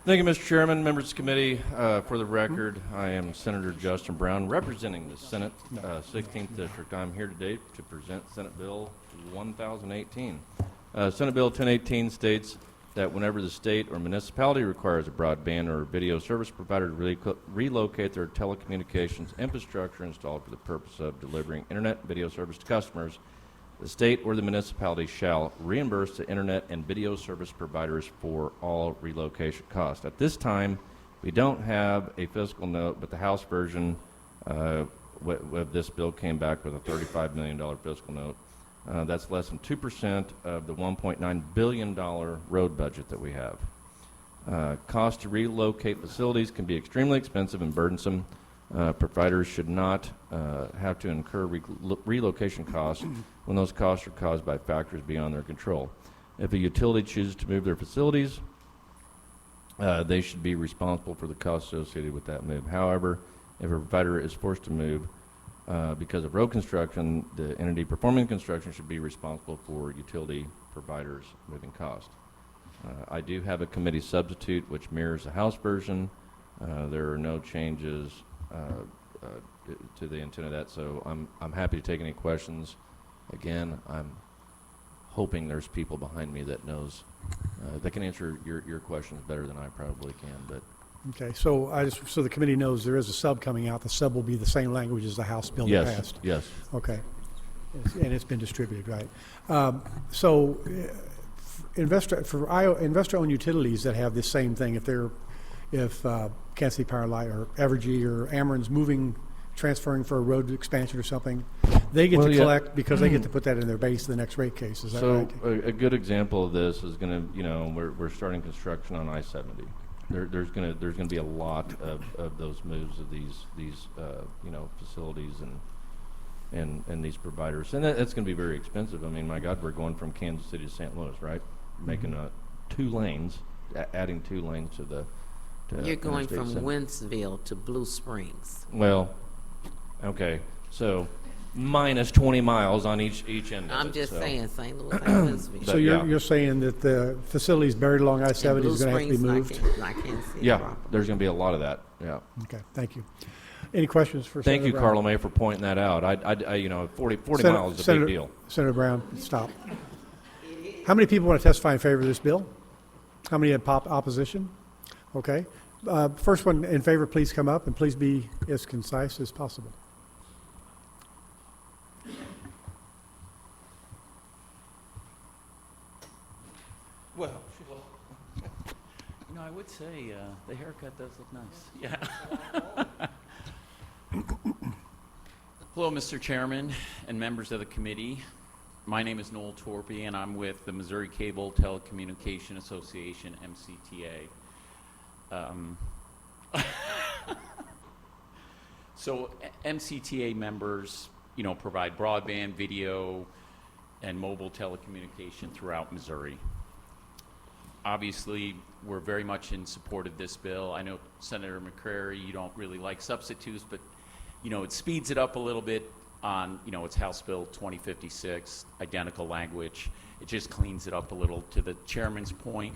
Thank you, Mr. Chairman, members of the committee. For the record, I am Senator Justin Brown, representing the Senate 16th District. I'm here today to present Senate Bill 1018. Senate Bill 1018 states that whenever the state or municipality requires a broadband or video service provider to relocate their telecommunications infrastructure installed for the purpose of delivering internet video service to customers, the state or the municipality shall reimburse the internet and video service providers for all relocation costs. At this time, we don't have a fiscal note, but the House version of this bill came back with a $35 million fiscal note. That's less than 2% of the $1.9 billion road budget that we have. Costs to relocate facilities can be extremely expensive and burdensome. Providers should not have to incur relocation costs when those costs are caused by factors beyond their control. If a utility chooses to move their facilities, they should be responsible for the costs associated with that move. However, if a provider is forced to move because of road construction, the entity performing construction should be responsible for utility providers' moving cost. I do have a committee substitute which mirrors the House version. There are no changes to the intent of that, so I'm happy to take any questions. Again, I'm hoping there's people behind me that knows that can answer your questions better than I probably can. But Okay, so so the committee knows there is a sub coming out. The sub will be the same language as the House bill that passed. Yes. Okay, and it's been distributed, right? Investor-owned utilities that have this same thing, if they're if Kansas City Power Light or Evergy or Ameren's transferring for a road expansion or something, they get to collect because they get to put that in their base in the next rate case. Is that So right? a good example of this is going to, we're starting construction on I-70. There's going to be a lot of those moves of these facilities and these providers, and that's going to be very expensive. I mean, my God, we're going from Kansas City to St. Louis, right? Making 2 lanes, adding 2 lanes to the. You're going from Interstate 7. Wentzville to Blue Springs. Well, okay, so minus 20 miles on each end. Of I'm it, just so. saying, St. Louis and Wentzville. So you're saying that the facilities buried along I-70 is going to have to be moved? I can't see it Yeah, properly. there's going to be a lot of that. Yeah. Okay, thank you. Any questions for Thank Senator you, Brown? Carlo May, for pointing that out. 40 miles is a big deal. Senator Brown, stop. How many people want to testify in favor of this bill? How many had opposition? Okay. First one in favor, please come up and please be as concise as possible. Well, I would say the haircut does look nice. Yeah. Hello, Mr. Chairman and members of the committee. My name is Noel Torpy, and I'm with the Missouri Cable Telecommunication Association, MCTA. So MCTA members, provide broadband, video, and mobile telecommunication throughout Missouri. Obviously, we're very much in support of this bill. I know, Senator McCrary, you don't really like substitutes, but, it speeds it up a little bit on, it's House Bill 2056, identical language. It just cleans it up a little. To the chairman's point,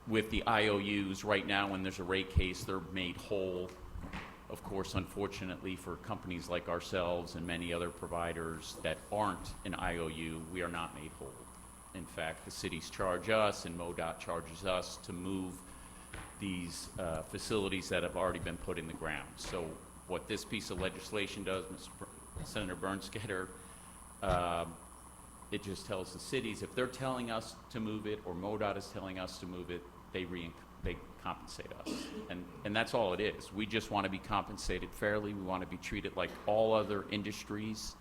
with the IOUs, right now when there's a rate case, they're made whole. Of course, unfortunately, for companies like ourselves and many other providers that aren't an IOU, we are not made whole. In fact, the cities charge us and MoDOT charges us to move these facilities that have already been put in the ground. So what this piece of legislation does, Senator Bernskoetter, it just tells the cities, if they're telling us to move it or MoDOT is telling us to move it, they compensate us. And that's all it is. We just want to be compensated fairly. We want to be treated like all other industries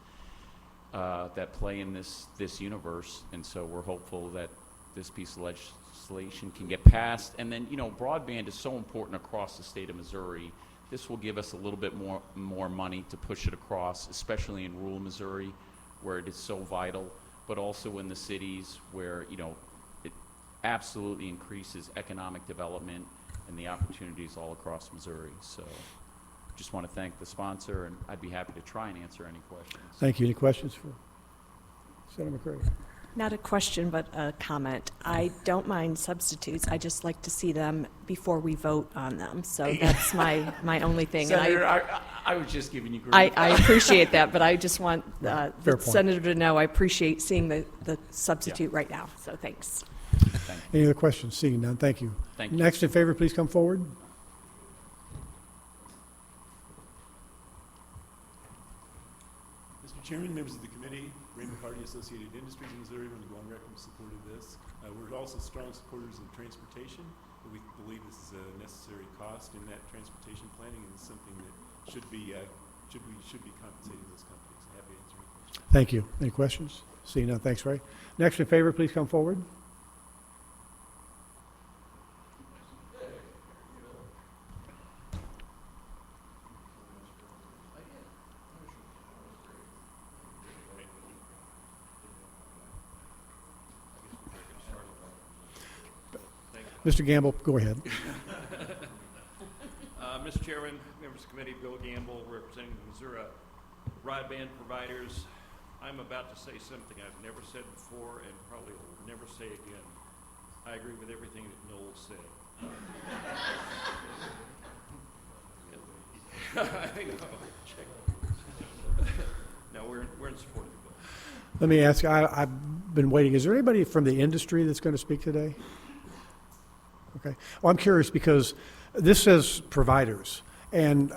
that play in this universe, and so we're hopeful that this piece of legislation can get passed. And then, broadband is so important across the state of Missouri. This will give us a little bit more money to push it across, especially in rural Missouri, where it is so vital, but also in the cities where, it absolutely increases economic development and the opportunities all across Missouri. So just want to thank the sponsor, and I'd be happy to try and answer any questions. Thank you. Any questions for Senator McCrary? Not a question, but a comment. I don't mind substitutes. I just like to see them before we vote on them. So that's my only thing. Senator, I was just giving you grief. I appreciate that, but I just want the point. senator to know I appreciate seeing the substitute right now. So thanks. Any other questions? Seeing none, thank you. Thank you. Next in favor, please come forward. Mr. Chairman, members of the committee, Raymond Party Associated Industries in Missouri, want to go on record in support of this. We're also strong supporters of transportation, but we believe this is a necessary cost in that transportation planning, and it's something that should be compensating those companies. Happy to answer any questions. Thank you. Any questions? Seeing none, thanks, Ray. Next in favor, please come forward. Mr. Gamble, go ahead. Mr. Chairman, members of the committee, Bill Gamble, representing the Missouri broadband providers. I'm about to say something I've never said before and probably will never say again. I agree with everything that Noel said. No, we're in support of the bill. Let me ask, I've been waiting. Is there anybody from the industry that's going to speak today? Okay. Well, I'm curious because this says providers, and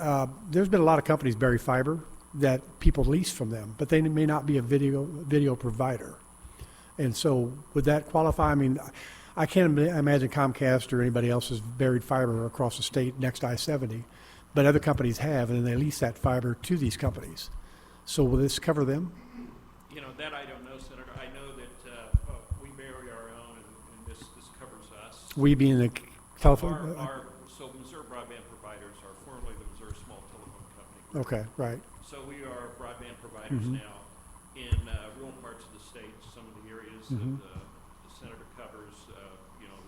there's been a lot of companies bury fiber that people lease from them, but they may not be a video provider. And so would that qualify? I mean, I can't imagine Comcast or anybody else has buried fiber across the state next to I-70, but other companies have, and then they lease that fiber to these companies. So will this cover them? You know, that I don't know, Senator. I know that we bury our own, and this covers us. We being the telephone? So Missouri Broadband Providers are formerly the Missouri Small Telephone Company. Okay, right. So we are broadband providers now in rural parts of the state, some of the areas that the senator covers, you know,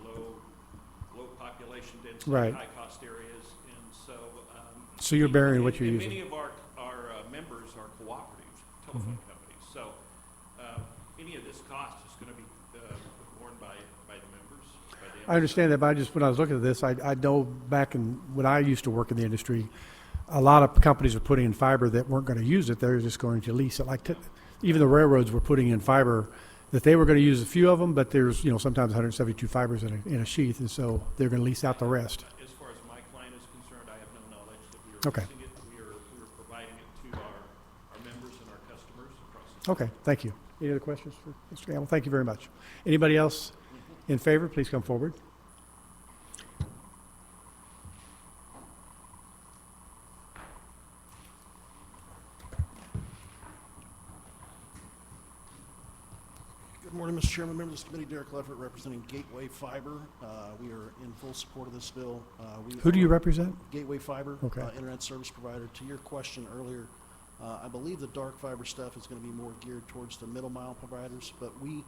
low population density, Right. high cost areas, and so. So you're burying what you're and using. many of our members are cooperative telephone companies. So any of this cost is going to be borne by the members. By the I understand that, but when I was looking at this, I know back in when I used to work in the industry, a lot of companies were putting in fiber that weren't going to use it. They were just going to lease it. Even the railroads were putting in fiber that they were going to use a few of them, but there's sometimes 172 fibers in a sheath, and so they're going to lease out the rest. As far as my client is concerned, I have no knowledge that we are Okay. leasing it. We are providing it to our members and our customers across the state. Okay, thank you. Any other questions for Mr. Gamble? Thank you very much. Anybody else in favor, please come forward. Good morning, Mr. Chairman, members of this committee. Derek Leffert representing Gateway Fiber. We are in full support of this bill. Who do you represent? Gateway Fiber, Okay. internet service provider. To your question earlier, I believe the dark fiber stuff is going to be more geared towards the middle mile providers, but we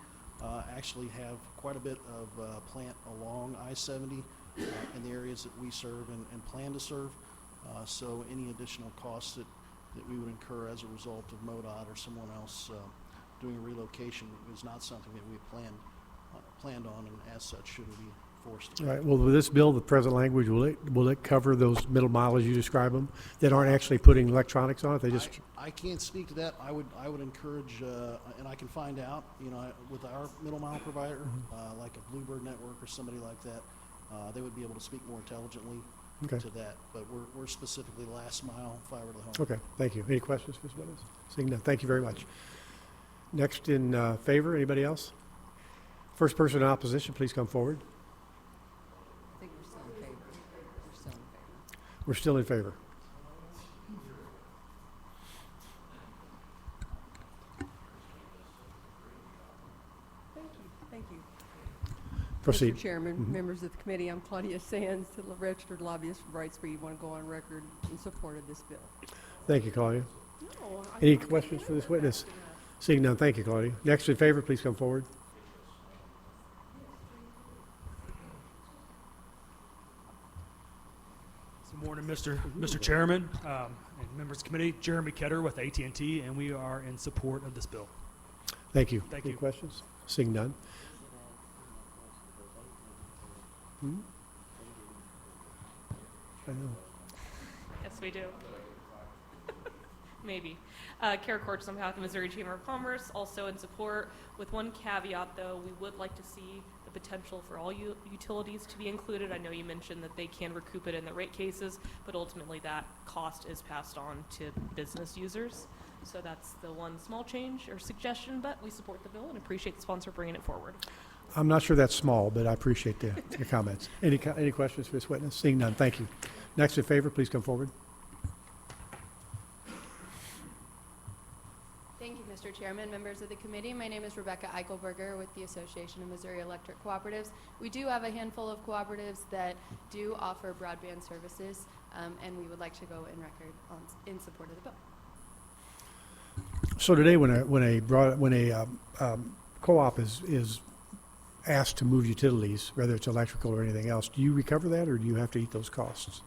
actually have quite a bit of plant along I-70 in the areas that we serve and plan to serve. So any additional costs that we would incur as a result of MoDOT or someone else doing a relocation is not something that we planned on, and as such shouldn't be forced. All right. Well, with this bill, the present language, will it cover those middle mile as you describe them that aren't actually putting electronics on it? They just I can't speak to that. I would encourage, and I can find out. With our middle mile provider, like a Bluebird Network or somebody like that, they would be able to speak more intelligently to that. But we're specifically last mile fiber to the home. Okay. Thank you. Any questions for this witness? Seeing none. Thank you very much. Next in favor, anybody else? First person in opposition, please come forward. I think we're still in favor. We're still in favor. We're still in favor. Thank you. Proceed. Mr. Chairman, members of the committee, I'm Claudia Sands, the registered lobbyist for Brightspeed. Want to go on record in support of this bill. Thank you, Claudia. No, Any questions for this witness? Seeing none, thank you, Claudia. Next in favor, please come forward. Good morning, Mr. Chairman, and members of the committee. Jeremy Ketter with AT&T, and we are in support of this bill. Thank you. Thank Any you. questions? Seeing none. I know. Yes, we do. Maybe. Kara Kortz on behalf of the Missouri Chamber of Commerce, also in support, with one caveat, though. We would like to see the potential for all utilities to be included. I know you mentioned that they can recoup it in the rate cases, but ultimately that cost is passed on to business users. So that's the one small change or suggestion, but we support the bill and appreciate the sponsor bringing it forward. I'm not sure that's small, but I appreciate the comments. Any questions for this witness? Seeing none, thank you. Next in favor, please come forward. Thank you, Mr. Chairman, members of the committee. My name is Rebecca Eichelberger with the Association of Missouri Electric Cooperatives. We do have a handful of cooperatives that do offer broadband services, and we would like to go in record in support of the bill. So today, when a co-op is asked to move utilities, whether it's electrical or anything else, do you recover that, or do you have to eat those costs?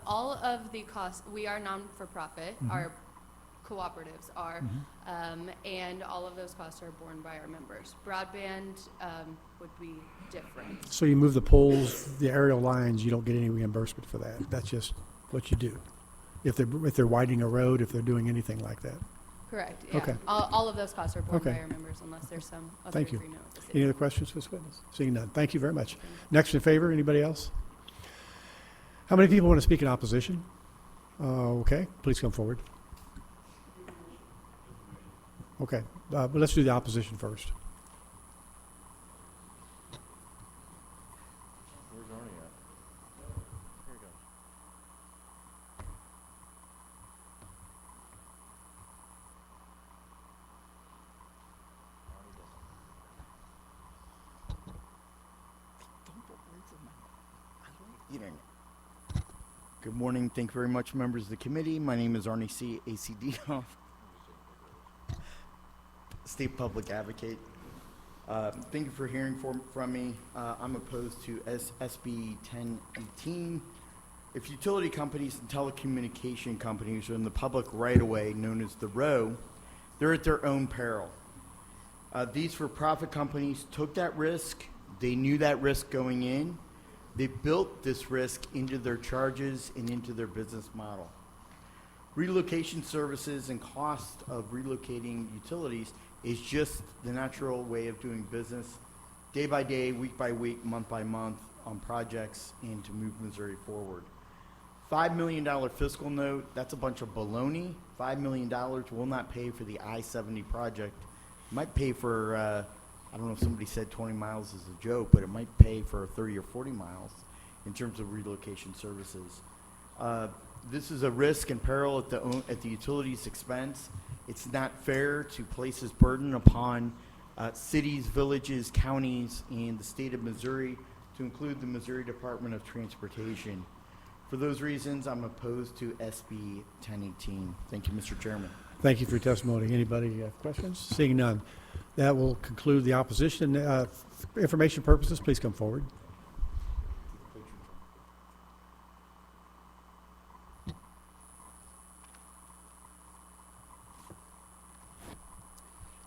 All of the costs, we are non-for-profit, our cooperatives are, and all of those costs are borne by our members. Broadband would be different. So you move the poles, the aerial lines, you don't get any reimbursement for that. That's just what you do. If they're widening a road, if they're doing anything like that. Correct, yeah. Okay. All of those costs are borne by Okay. our members unless there's some other Thank you. agreement with the city. Any other questions for this witness? Seeing none. Thank you very much. Next in favor, anybody else? How many people want to speak in opposition? Okay, please come forward. Okay, but let's do the opposition first. Internet. Good morning. Thank you very much, members of the committee. My name is Arnie C. ACD, State Public Advocate. Thank you for hearing from me. I'm opposed to SB 1018. If utility companies and telecommunication companies are in the public right-of-way, known as the row, they're at their own peril. These for-profit companies took that risk. They knew that risk going in. They built this risk into their charges and into their business model. Relocation services and cost of relocating utilities is just the natural way of doing business, day by day, week by week, month by month, on projects and to move Missouri forward. $5 million fiscal note, that's a bunch of baloney. $5 million will not pay for the I-70 project. It might pay for, I don't know if somebody said 20 miles is a joke, but it might pay for 30 or 40 miles in terms of relocation services. This is a risk and peril at the utility's expense. It's not fair to place this burden upon cities, villages, counties, and the state of Missouri, to include the Missouri Department of Transportation. For those reasons, I'm opposed to SB 1018. Thank you, Mr. Chairman. Thank you for your testimony. Anybody have questions? Seeing none, that will conclude the opposition. For information purposes, please come forward.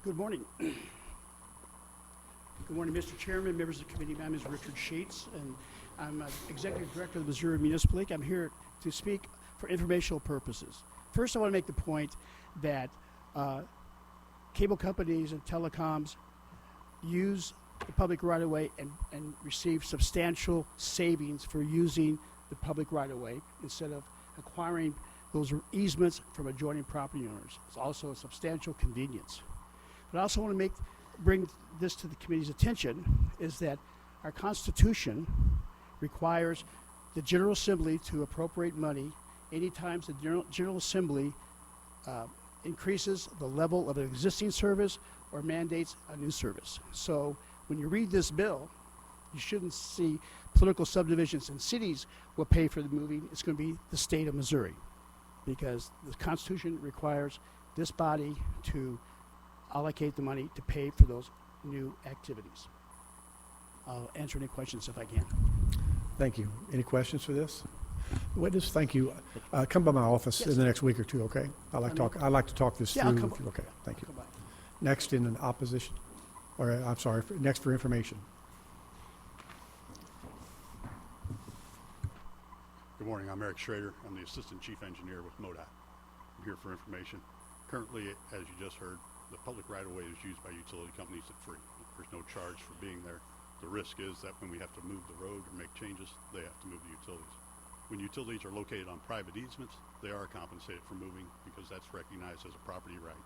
Good morning. Good morning, Mr. Chairman, members of the committee. My name is Richard Sheets, and I'm Executive Director of the Missouri Municipal League. I'm here to speak for informational purposes. First, I want to make the point that cable companies and telecoms use the public right-of-way and receive substantial savings for using the public right-of-way instead of acquiring those easements from adjoining property owners. It's also a substantial convenience. But I also want to bring this to the committee's attention, is that our Constitution requires the General Assembly to appropriate money anytime the General Assembly increases the level of an existing service or mandates a new service. So when you read this bill, you shouldn't see political subdivisions and cities will pay for the moving. It's going to be the state of Missouri, because the Constitution requires this body to allocate the money to pay for those new activities. I'll answer any questions if I can. Thank you. Any questions for this? Witness, thank you. Come by my office in the next week or two, okay? I'd like to talk this through with you. Okay, thank you. Next in an opposition, or I'm sorry, next for information. Good morning. I'm Eric Schrader. I'm the Assistant Chief Engineer with MoDOT. I'm here for information. Currently, as you just heard, the public right-of-way is used by utility companies at free. There's no charge for being there. The risk is that when we have to move the road or make changes, they have to move the utilities. When utilities are located on private easements, they are compensated for moving because that's recognized as a property right.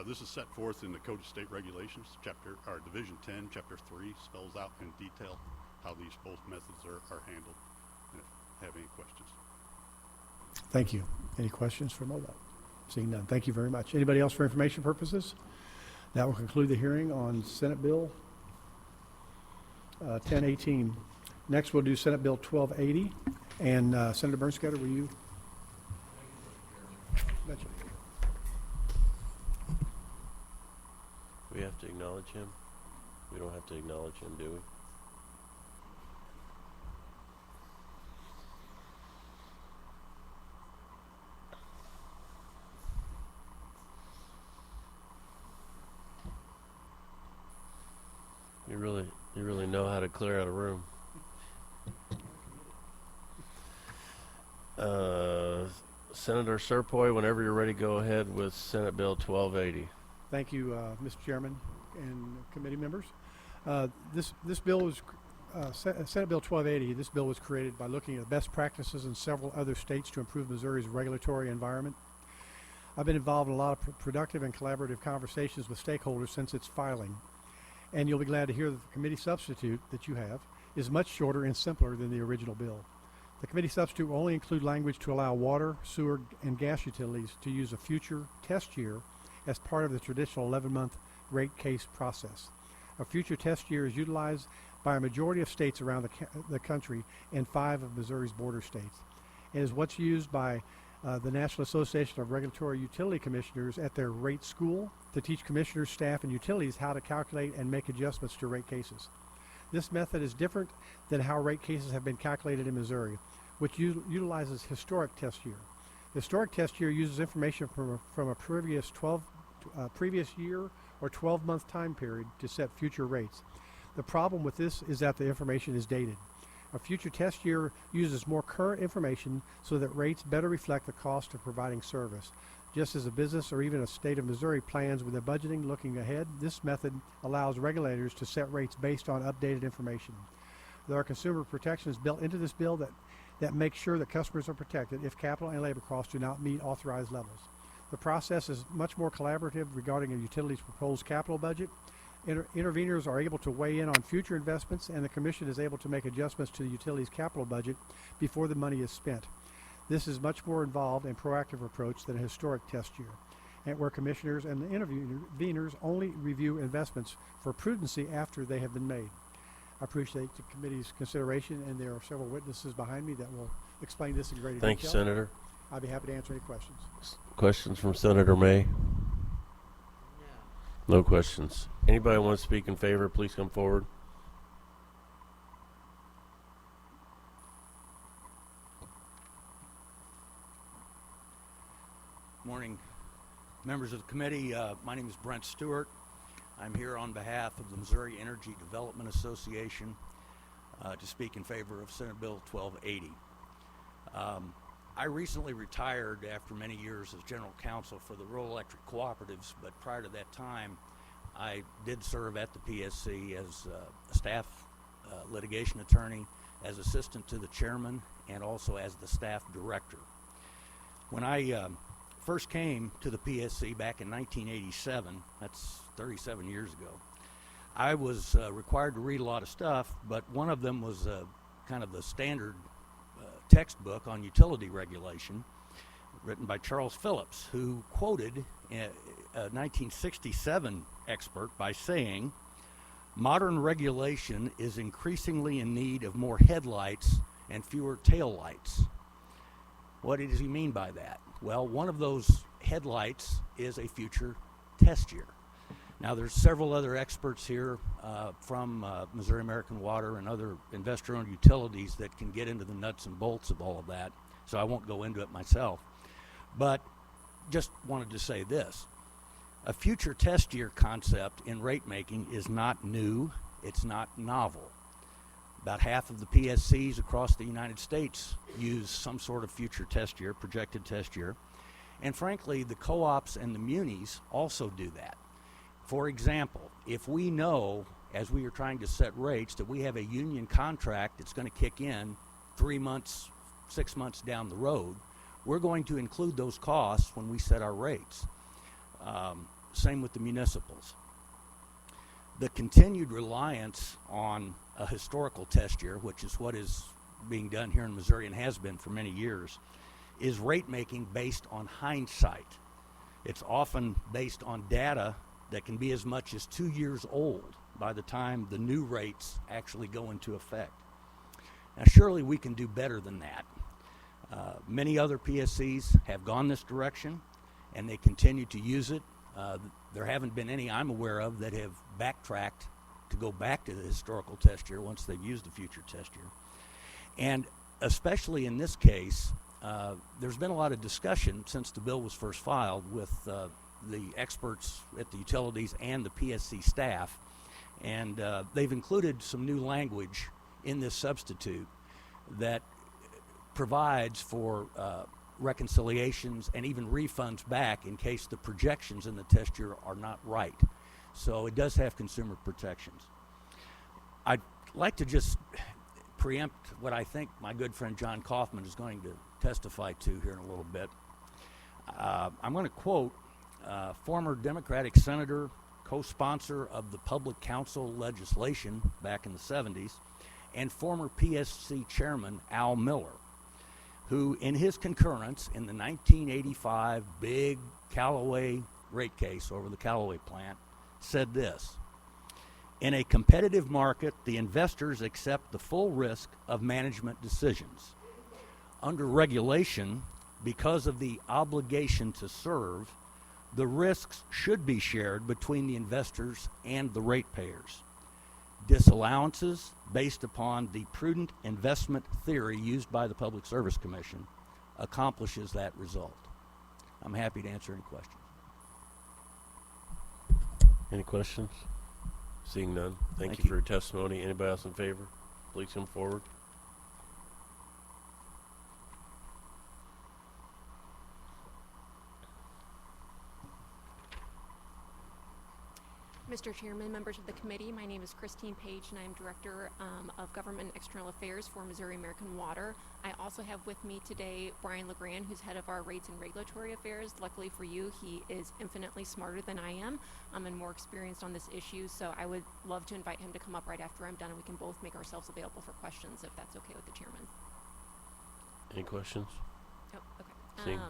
This is set forth in the Code of State Regulations, Division 10, Chapter 3 spells out in detail how these both methods are handled. And if you have any questions. Thank you. Any questions for MoDOT? Seeing none. Thank you very much. Anybody else for information purposes? That will conclude the hearing on Senate Bill 1018. Next, we'll do Senate Bill 1280. And Senator Bernskoetter, will you? Betcha. We have to acknowledge him? We don't have to acknowledge him, do we? You really know how to clear out a room. Senator Cierpiot, whenever you're ready, go ahead with Senate Bill 1280. Thank you, Mr. Chairman and committee members. This bill was Senate Bill 1280. This bill was created by looking at best practices in several other states to improve Missouri's regulatory environment. I've been involved in a lot of productive and collaborative conversations with stakeholders since its filing. And you'll be glad to hear that the committee substitute that you have is much shorter and simpler than the original bill. The committee substitute will only include language to allow water, sewer, and gas utilities to use a future test year as part of the traditional 11-month rate case process. A future test year is utilized by a majority of states around the country and 5 of Missouri's border states. It is what's used by the National Association of Regulatory Utility Commissioners at their rate school to teach commissioners, staff, and utilities how to calculate and make adjustments to rate cases. This method is different than how rate cases have been calculated in Missouri, which utilizes historic test year. Historic test year uses information from a previous year or 12-month time period to set future rates. The problem with this is that the information is dated. A future test year uses more current information so that rates better reflect the cost of providing service. Just as a business or even a state of Missouri plans with their budgeting looking ahead, this method allows regulators to set rates based on updated information. There are consumer protections built into this bill that make sure that customers are protected if capital and labor costs do not meet authorized levels. The process is much more collaborative regarding a utility's proposed capital budget. Interveners are able to weigh in on future investments, and the Commission is able to make adjustments to the utility's capital budget before the money is spent. This is much more involved and proactive approach than a historic test year, and where commissioners and the interveners only review investments for prudency after they have been made. I appreciate the committee's consideration, and there are several witnesses behind me that will explain this in greater detail. Thank you, Senator. I'll be happy to answer any questions. Questions from Senator May? No questions. Anybody want to speak in favor, please come forward. Morning, members of the committee. My name is Brent Stewart. I'm here on behalf of the Missouri Energy Development Association to speak in favor of Senate Bill 1280. I recently retired after many years as general counsel for the rural electric cooperatives, but prior to that time, I did serve at the PSC as a staff litigation attorney, as assistant to the chairman, and also as the staff director. When I first came to the PSC back in 1987, that's 37 years ago, I was required to read a lot of stuff, but one of them was kind of the standard textbook on utility regulation written by Charles Phillips, who quoted a 1967 expert by saying, "Modern regulation is increasingly in need of more headlights and fewer taillights." What does he mean by that? Well, one of those headlights is a future test year. Now, there's several other experts here from Missouri American Water and other investor-owned utilities that can get into the nuts and bolts of all of that, so I won't go into it myself. But just wanted to say this. A future test year concept in rate making is not new, it's not novel. About half of the PSCs across the United States use some sort of future test year, projected test year. And frankly, the co-ops and the munis also do that. For example, if we know, as we are trying to set rates, that we have a union contract that's going to kick in 3 months, 6 months down the road, we're going to include those costs when we set our rates. Same with the municipals. The continued reliance on a historical test year, which is what is being done here in Missouri and has been for many years, is rate making based on hindsight. It's often based on data that can be as much as 2 years old by the time the new rates actually go into effect. Now, surely we can do better than that. Many other PSCs have gone this direction, and they continue to use it. There haven't been any I'm aware of that have backtracked to go back to the historical test year once they've used the future test year. And especially in this case, there's been a lot of discussion since the bill was first filed with the experts at the utilities and the PSC staff, and they've included some new language in this substitute that provides for reconciliations and even refunds back in case the projections in the test year are not right. So it does have consumer protections. I'd like to just preempt what I think my good friend John Kaufman is going to testify to here in a little bit. I'm going to quote former Democratic senator, co-sponsor of the Public Counsel legislation back in the 70s, and former PSC chairman Al Miller, who in his concurrence in the 1985 big Callaway rate case over the Callaway plant said this: In a competitive market, the investors accept the full risk of management decisions. Under regulation, because of the obligation to serve, the risks should be shared between the investors and the ratepayers. Disallowances based upon the prudent investment theory used by the Public Service Commission accomplishes that result. I'm happy to answer any questions. Any questions? Seeing none, thank Thank you you. for your testimony. Anybody else in favor? Please come forward. Mr. Chairman, members of the committee, my name is Christine Page, and I am Director of Government and External Affairs for Missouri American Water. I also have with me today Brian LeGrand, who's head of our Rates and Regulatory Affairs. Luckily for you, he is infinitely smarter than I am and more experienced on this issue, so I would love to invite him to come up right after I'm done, and we can both make ourselves available for questions, if that's okay with the chairman. Any questions? Oh, okay. Seeing-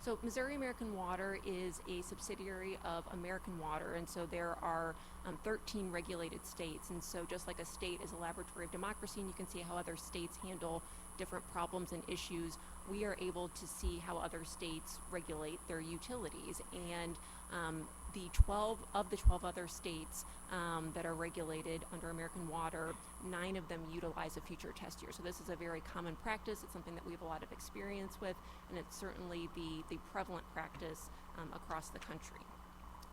So Missouri American Water is a subsidiary of American Water, and so there are 13 regulated states, and so just like a state is a laboratory of democracy, and you can see how other states handle different problems and issues, we are able to see how other states regulate their utilities, and the 12 other states that are regulated under American Water, 9 of them utilize a future test year. So this is a very common practice. It's something that we have a lot of experience with, and it's certainly the prevalent practice across the country.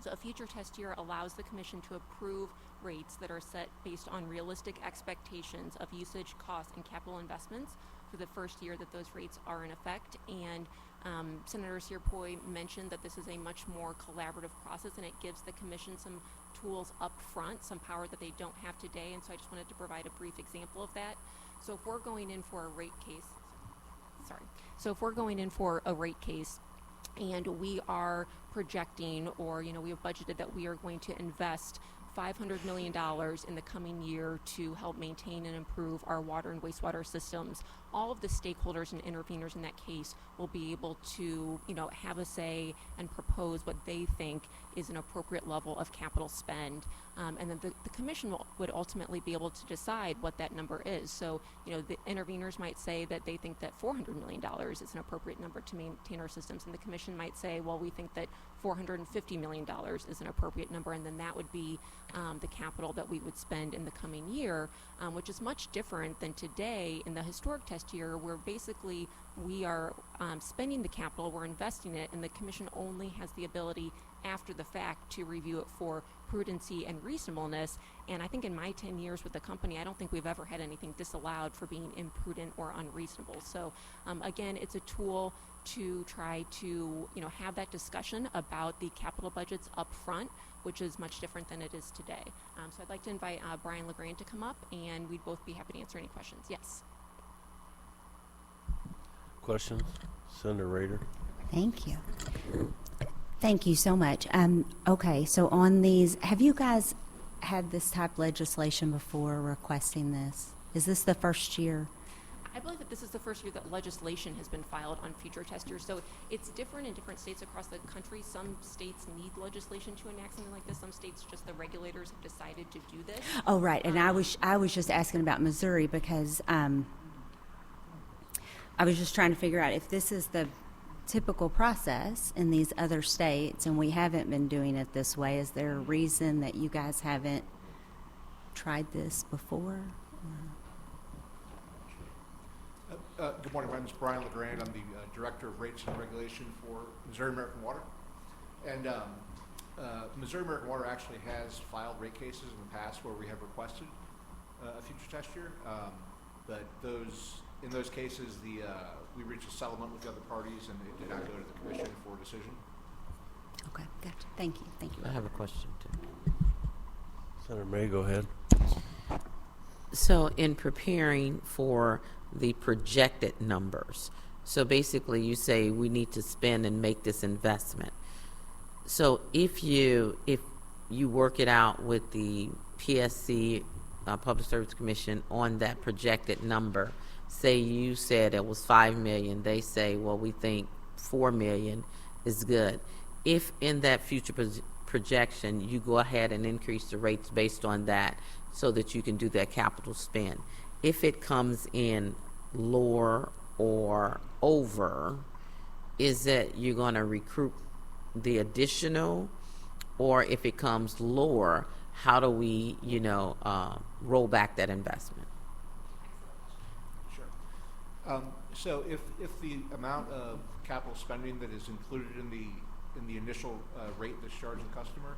So a future test year allows the Commission to approve rates that are set based on realistic expectations of usage, cost, and capital investments for the first year that those rates are in effect. And Senator Cierpiot mentioned that this is a much more collaborative process, and it gives the Commission some tools up front, some power that they don't have today, and so I just wanted to provide a brief example of that. So if we're going in for a rate case, and we are projecting, or we have budgeted that we are going to invest $500 million in the coming year to help maintain and improve our water and wastewater systems, all of the stakeholders and interveners in that case will be able to, have a say and propose what they think is an appropriate level of capital spend. And then the Commission would ultimately be able to decide what that number is. So, the interveners might say that they think that $400 million is an appropriate number to maintain our systems, and the Commission might say, well, we think that $450 million is an appropriate number, and then that would be the capital that we would spend in the coming year, which is much different than today in the historic test year, where basically we are spending the capital, we're investing it, and the Commission only has the ability after the fact to review it for prudency and reasonableness. And I think in my 10 years with the company, I don't think we've ever had anything disallowed for being imprudent or unreasonable. So again, it's a tool to try to have that discussion about the capital budgets up front, which is much different than it is today. So I'd like to invite Brian LeGrand to come up, and we'd both be happy to answer any questions. Yes. Questions? Senator Rader. Thank you. Thank you so much. Okay, so on these, have you guys had this type of legislation before requesting this? Is this the first year? I believe that this is the first year that legislation has been filed on future test years. So it's different in different states across the country. Some states need legislation to enact something like this. Some states, just the regulators have decided to do this. Oh, right. And I was just asking about Missouri because I was just trying to figure out if this is the typical process in these other states and we haven't been doing it this way. Is there a reason that you guys haven't tried this before? Good morning. My name is Brian LeGrand. I'm the Director of Rates and Regulation for Missouri American Water. And Missouri American Water actually has filed rate cases in the past where we have requested a future test year. But in those cases, we reached a settlement with the other parties, and it did not go to the Commission for a decision. Okay, gotcha. Thank you. Thank you. I have a question too. Senator May, go ahead. So in preparing for the projected numbers, so basically you say we need to spend and make this investment. So if you work it out with the PSC, Public Service Commission, on that projected number, say you said it was $5 million, they say, well, we think $4 million is good. If in that future projection, you go ahead and increase the rates based on that so that you can do that capital spend. If it comes in lower or over, is that you're going to recruit the additional, or if it comes lower, how do we, roll back that investment? Sure. So if the amount of capital spending that is included in the initial rate that's charged the customer,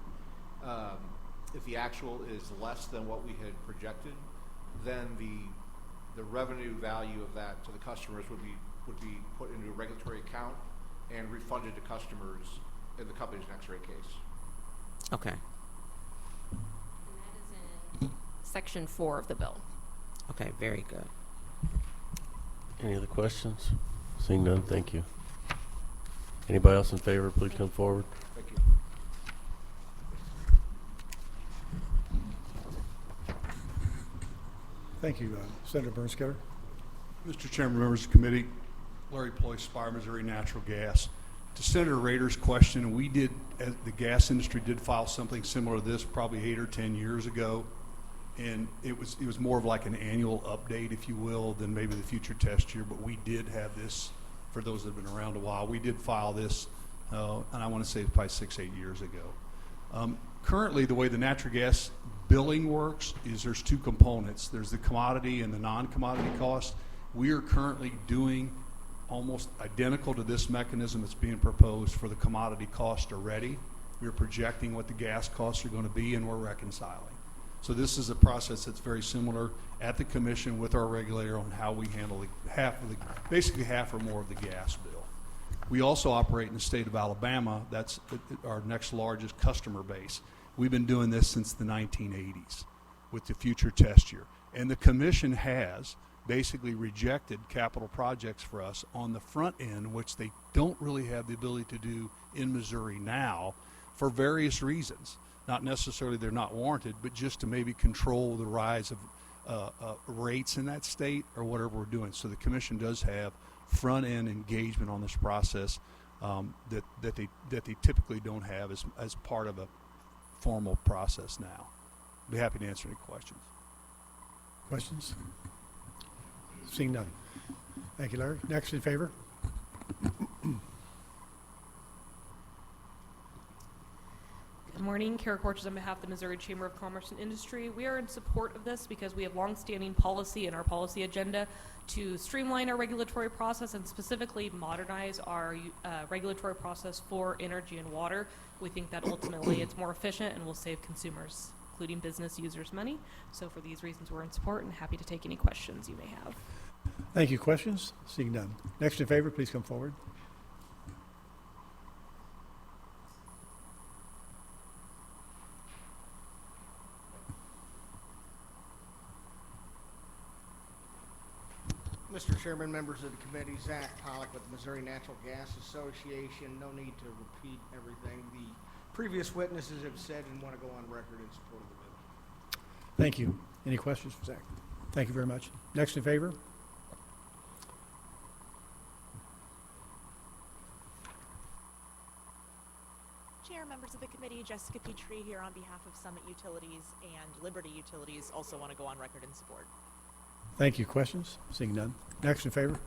if the actual is less than what we had projected, then the revenue value of that to the customers would be put into a regulatory account and refunded to customers in the company's next rate case. Okay. And that is in Section 4 of the bill. Okay, very good. Any other questions? Seeing none, thank you. Anybody else in favor, please come forward. Thank you. Thank you, Senator Bernskoetter. Mr. Chairman, members of the committee, Larry Ploy, Spire, Missouri Natural Gas. To Senator Rader's question, the gas industry did file something similar to this probably 8 or 10 years ago, and it was more of like an annual update, if you will, than maybe the future test year, but we did have this, for those that have been around a while, we did file this, and I want to say it's probably 6-8 years ago. Currently, the way the natural gas billing works is there's two components. There's the commodity and the non-commodity cost. We are currently doing almost identical to this mechanism that's being proposed for the commodity cost already. We're projecting what the gas costs are going to be, and we're reconciling. So this is a process that's very similar at the commission with our regulator on how we handle basically half or more of the gas bill. We also operate in the state of Alabama. That's our next largest customer base. We've been doing this since the 1980s with the future test year. And the commission has basically rejected capital projects for us on the front end, which they don't really have the ability to do in Missouri now for various reasons. Not necessarily they're not warranted, but just to maybe control the rise of rates in that state or whatever we're doing. So the commission does have front-end engagement on this process that they typically don't have as part of a formal process now. I'd be happy to answer any questions. Questions? Seeing none. Thank you, Larry. Next in favor? Good morning. Kara Cortez on behalf of the Missouri Chamber of Commerce and Industry. We are in support of this because we have longstanding policy in our policy agenda to streamline our regulatory process and specifically modernize our regulatory process for energy and water. We think that ultimately it's more efficient and will save consumers, including business users, money. So for these reasons, we're in support and happy to take any questions you may have. Thank you. Questions? Seeing none. Next in favor, please come forward. Mr. Chairman, members of the committee, Zach Pollock with the Missouri Natural Gas Association. No need to repeat everything the previous witnesses have said and want to go on record in support of the bill. Thank you. Any questions for Zach? Thank you very much. Next in favor? Chair, members of the committee, Jessica Petrie here on behalf of Summit Utilities and Liberty Utilities. Also want to go on record in support. Thank you. Questions? Seeing none. Next in favor?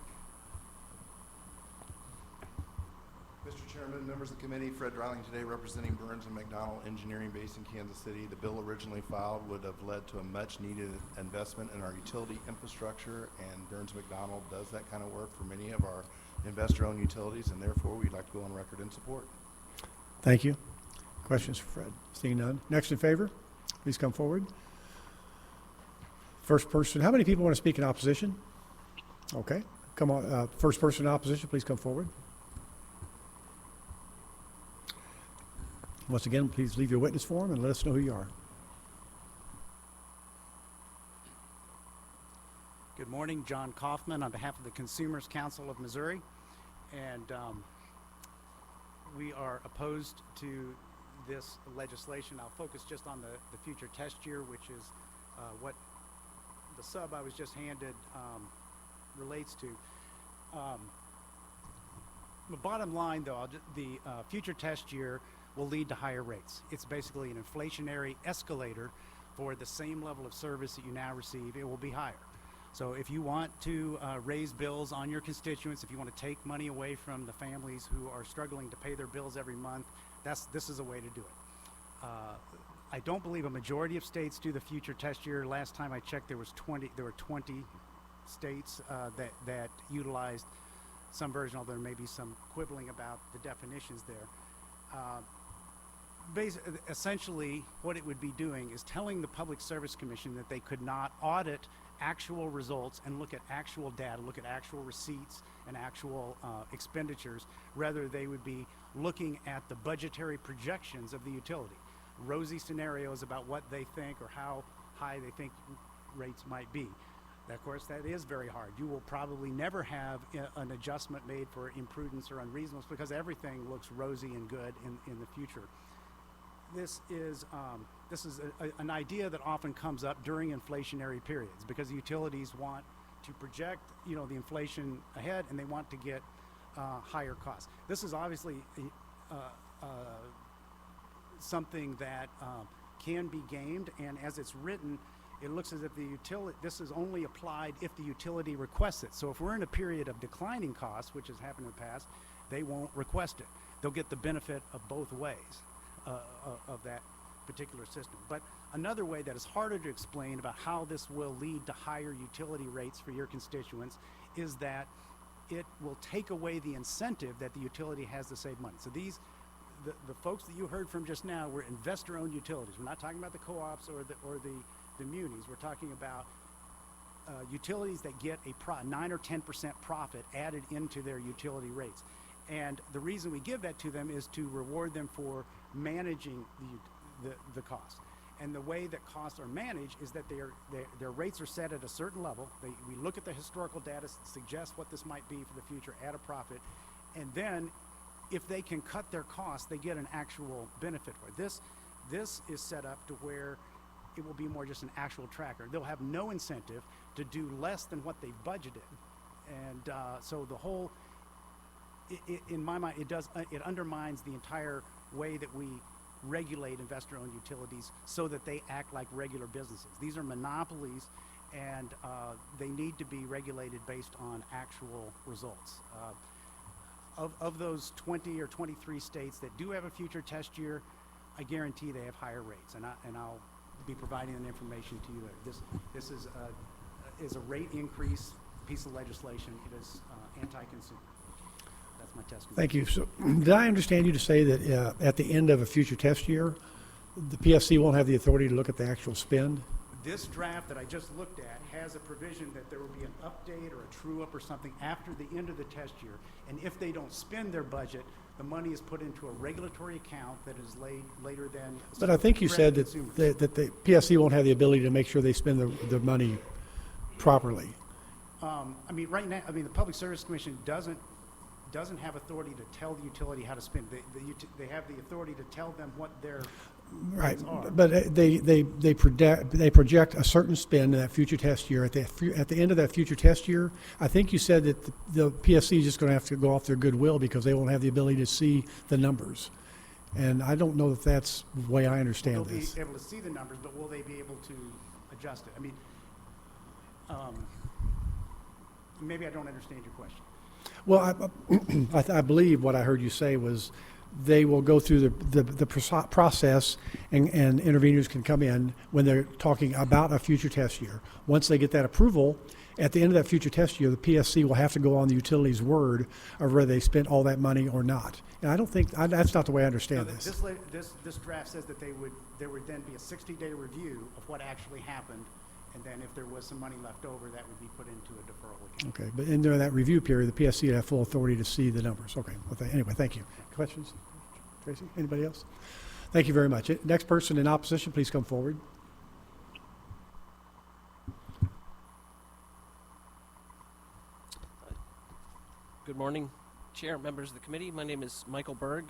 Mr. Chairman, members of the committee, Fred Dreiling today representing Burns & McDonnell Engineering based in Kansas City. The bill originally filed would have led to a much needed investment in our utility infrastructure, and Burns & McDonnell does that kind of work for many of our investor-owned utilities, and therefore we'd like to go on record in support. Thank you. Questions for Fred? Seeing none. Next in favor? Please come forward. First person. How many people want to speak in opposition? Okay. Come on. First person in opposition, please come forward. Once again, please leave your witness form and let us know who you are. Good morning. John Kaufman on behalf of the Consumers Council of Missouri. And we are opposed to this legislation. I'll focus just on the future test year, which is what the sub I was just handed relates to. The bottom line, though, the future test year will lead to higher rates. It's basically an inflationary escalator for the same level of service that you now receive. It will be higher. So if you want to raise bills on your constituents, if you want to take money away from the families who are struggling to pay their bills every month, this is a way to do it. I don't believe a majority of states do the future test year. Last time I checked, there were 20 states that utilized some version, although there may be some quibbling about the definitions there. Essentially, what it would be doing is telling the Public Service Commission that they could not audit actual results and look at actual data, look at actual receipts and actual expenditures. Rather, they would be looking at the budgetary projections of the utility, rosy scenarios about what they think or how high they think rates might be. Of course, that is very hard. You will probably never have an adjustment made for imprudence or unreasonableness because everything looks rosy and good in the future. This is an idea that often comes up during inflationary periods because utilities want to project, the inflation ahead, and they want to get higher costs. This is obviously something that can be gamed, and as it's written, it looks as if this is only applied if the utility requests it. So if we're in a period of declining costs, which has happened in the past, they won't request it. They'll get the benefit of both ways of that particular system. But another way that is harder to explain about how this will lead to higher utility rates for your constituents is that it will take away the incentive that the utility has to save money. So the folks that you heard from just now were investor-owned utilities. We're not talking about the co-ops or the munis. We're talking about utilities that get a 9 or 10% profit added into their utility rates. And the reason we give that to them is to reward them for managing the cost. And the way that costs are managed is that their rates are set at a certain level. We look at the historical data, suggest what this might be for the future, add a profit, and then if they can cut their costs, they get an actual benefit for it. This is set up to where it will be more just an actual tracker. They'll have no incentive to do less than what they've budgeted. And so the whole, in my mind, it undermines the entire way that we regulate investor-owned utilities so that they act like regular businesses. These are monopolies, and they need to be regulated based on actual results. Of those 20 or 23 states that do have a future test year, I guarantee they have higher rates, and I'll be providing that information to you later. This is a rate increase piece of legislation. It is anti-consumer. That's my testimony. Thank you. So, did I understand you to say that at the end of a future test year, the PSC won't have the authority to look at the actual spend? This draft that I just looked at has a provision that there will be an update or a true-up or something after the end of the test year. And if they don't spend their budget, the money is put into a regulatory account that is laid later than. But I think you said that the PSC won't have the ability to make sure they spend the money properly. Right now, the Public Service Commission doesn't have authority to tell the utility how to spend. They have the authority to tell them what their Right, rates are. but they project a certain spend in that future test year. At the end of that future test year, I think you said that the PSC is just going to have to go off their goodwill because they won't have the ability to see the numbers. And I don't know if that's the way I understand this. They'll be able to see the numbers, but will they be able to adjust it? Maybe I don't understand your question. Well, I believe what I heard you say was they will go through the process and interveners can come in when they're talking about a future test year. Once they get that approval, at the end of that future test year, the PSC will have to go on the utility's word of whether they spent all that money or not. And I don't think, that's not the way I understand this. This draft says that there would then be a 60-day review of what actually happened, and then if there was some money left over, that would be put into a deferral account. Okay, but during that review period, the PSC would have full authority to see the numbers. Okay, well, anyway, thank you. Questions? Tracy, anybody else? Thank you very much. Next person in opposition, please come forward. Good morning, Chair, members of the committee. My name is Michael Berg.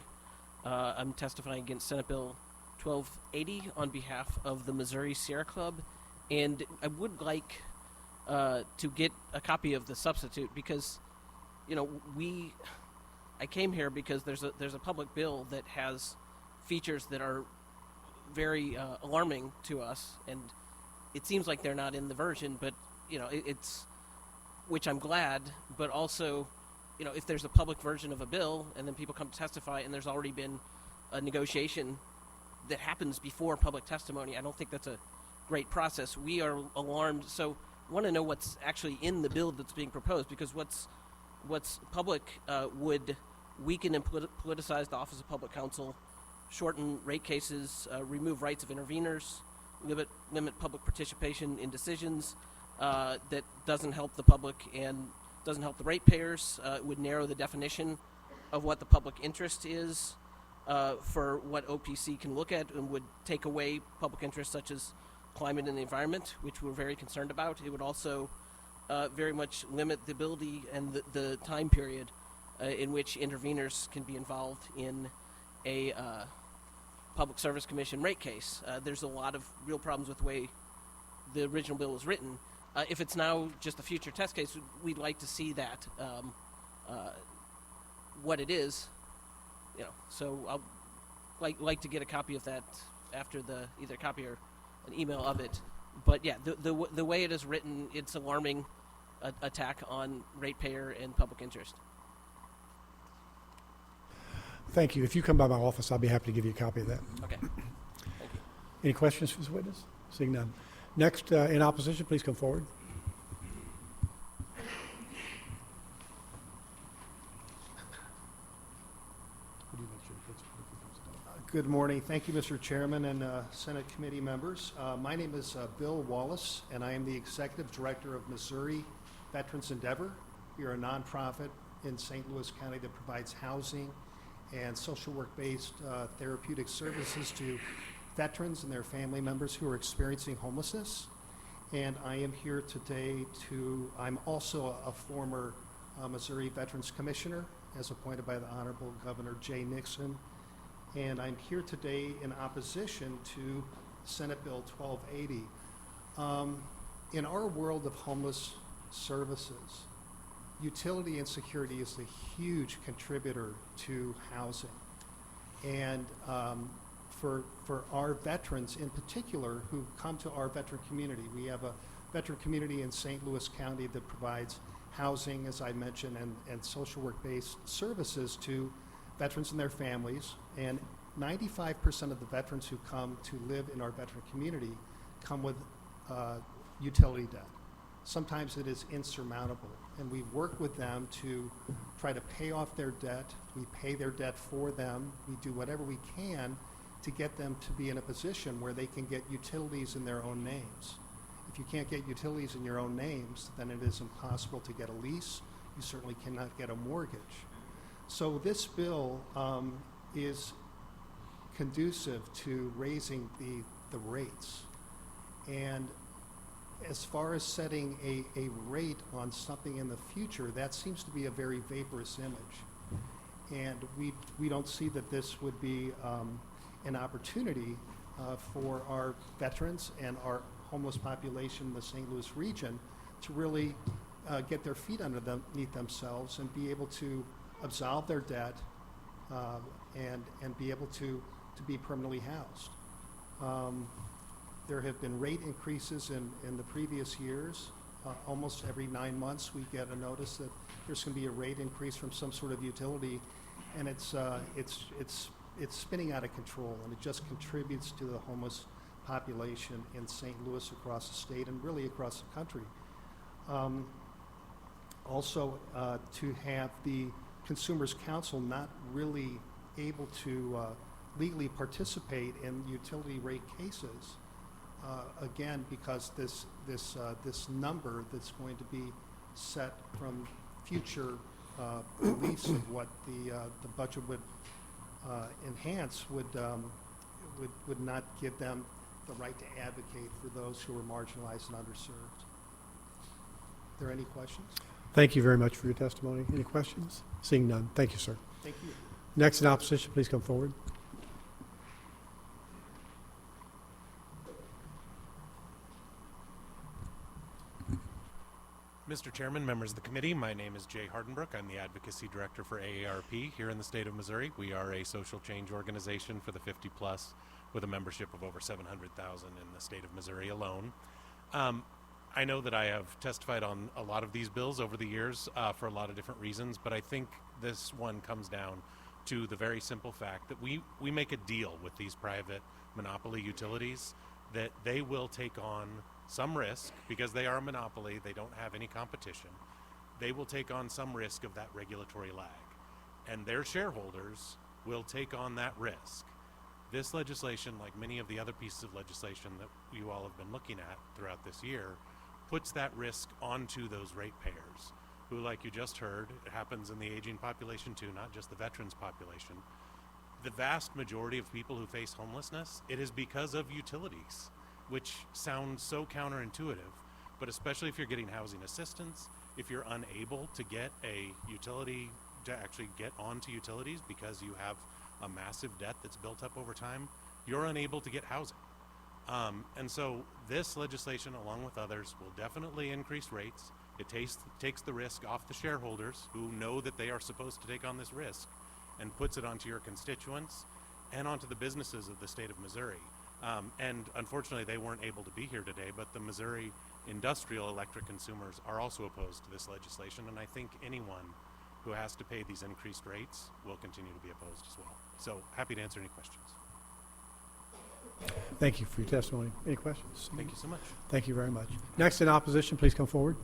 I'm testifying against Senate Bill 1280 on behalf of the Missouri Sierra Club, and I would like to get a copy of the substitute because, I came here because there's a public bill that has features that are very alarming to us, and it seems like they're not in the version, but it's, which I'm glad, but also, if there's a public version of a bill and then people come to testify and there's already been a negotiation that happens before public testimony, I don't think that's a great process. We are alarmed, so want to know what's actually in the bill that's being proposed, because what's public would weaken and politicize the Office of Public Counsel, shorten rate cases, remove rights of interveners, limit public participation in decisions that doesn't help the public and doesn't help the ratepayers. It would narrow the definition of what the public interest is for what OPC can look at, and would take away public interests such as climate and the environment, which we're very concerned about. It would also very much limit the ability and the time period in which interveners can be involved in a Public Service Commission rate case. There's a lot of real problems with the way the original bill was written. If it's now just a future test case, we'd like to see that, what it is, So I'll like to get a copy of that after either a copy or an email of it. But yeah, the way it is written, it's alarming attack on ratepayer and public interest. Thank you. If you come by my office, I'll be happy to give you a copy of that. Okay. Thank you. Any questions for this witness? Seeing none. Next, in opposition, please come forward. Good morning. Thank you, Mr. Chairman and Senate committee members. My name is Bill Wallace, and I am the Executive Director of Missouri Veterans Endeavor. We are a nonprofit in St. Louis County that provides housing and social work-based therapeutic services to veterans and their family members who are experiencing homelessness. And I am here today I'm also a former Missouri Veterans Commissioner, as appointed by the Honorable Governor Jay Nixon. And I'm here today in opposition to Senate Bill 1280. In our world of homeless services, utility insecurity is a huge contributor to housing. And for our veterans in particular who come to our veteran community, we have a veteran community in St. Louis County that provides housing, as I mentioned, and social work-based services to veterans and their families. And 95% of the veterans who come to live in our veteran community come with utility debt. Sometimes it is insurmountable, and we work with them to try to pay off their debt. We pay their debt for them. We do whatever we can to get them to be in a position where they can get utilities in their own names. If you can't get utilities in your own names, then it is impossible to get a lease. You certainly cannot get a mortgage. So this bill is conducive to raising the rates. And as far as setting a rate on something in the future, that seems to be a very vaporous image. And we don't see that this would be an opportunity for our veterans and our homeless population in the St. Louis region to really get their feet underneath themselves and be able to absolve their debt and be able to be permanently housed. There have been rate increases in the previous years. Almost every 9 months we get a notice that there's going to be a rate increase from some sort of utility, and it's spinning out of control, and it just contributes to the homeless population in St. Louis, across the state, and really across the country. Also, to have the Consumers Council not really able to legally participate in utility rate cases, again, because this number that's going to be set from future beliefs of what the budget would enhance would not give them the right to advocate for those who are marginalized and underserved. Are there any questions? Thank you very much for your testimony. Any questions? Seeing none. Thank you, sir. Thank you. Next in opposition, please come forward. Mr. Chairman, members of the committee, my name is Jay Hardenbrook. I'm the Advocacy Director for AARP here in the state of Missouri. We are a social change organization for the 50 plus with a membership of over 700,000 in the state of Missouri alone. I know that I have testified on a lot of these bills over the years for a lot of different reasons, but I think this one comes down to the very simple fact that we make a deal with these private monopoly utilities that they will take on some risk because they are a monopoly, they don't have any competition. They will take on some risk of that regulatory lag, and their shareholders will take on that risk. This legislation, like many of the other pieces of legislation that you all have been looking at throughout this year, puts that risk onto those ratepayers, who, like you just heard, it happens in the aging population too, not just the veterans population. The vast majority of people who face homelessness, it is because of utilities, which sounds so counterintuitive, but especially if you're getting housing assistance, if you're unable to get a utility to actually get onto utilities because you have a massive debt that's built up over time, you're unable to get housing. And so this legislation, along with others, will definitely increase rates. It takes the risk off the shareholders who know that they are supposed to take on this risk, and puts it onto your constituents and onto the businesses of the state of Missouri. And unfortunately, they weren't able to be here today, but the Missouri industrial electric consumers are also opposed to this legislation, and I think anyone who has to pay these increased rates will continue to be opposed as well. So happy to answer any questions. Thank you for your testimony. Any questions? Thank you so much. Thank you very much. Next in opposition, please come forward.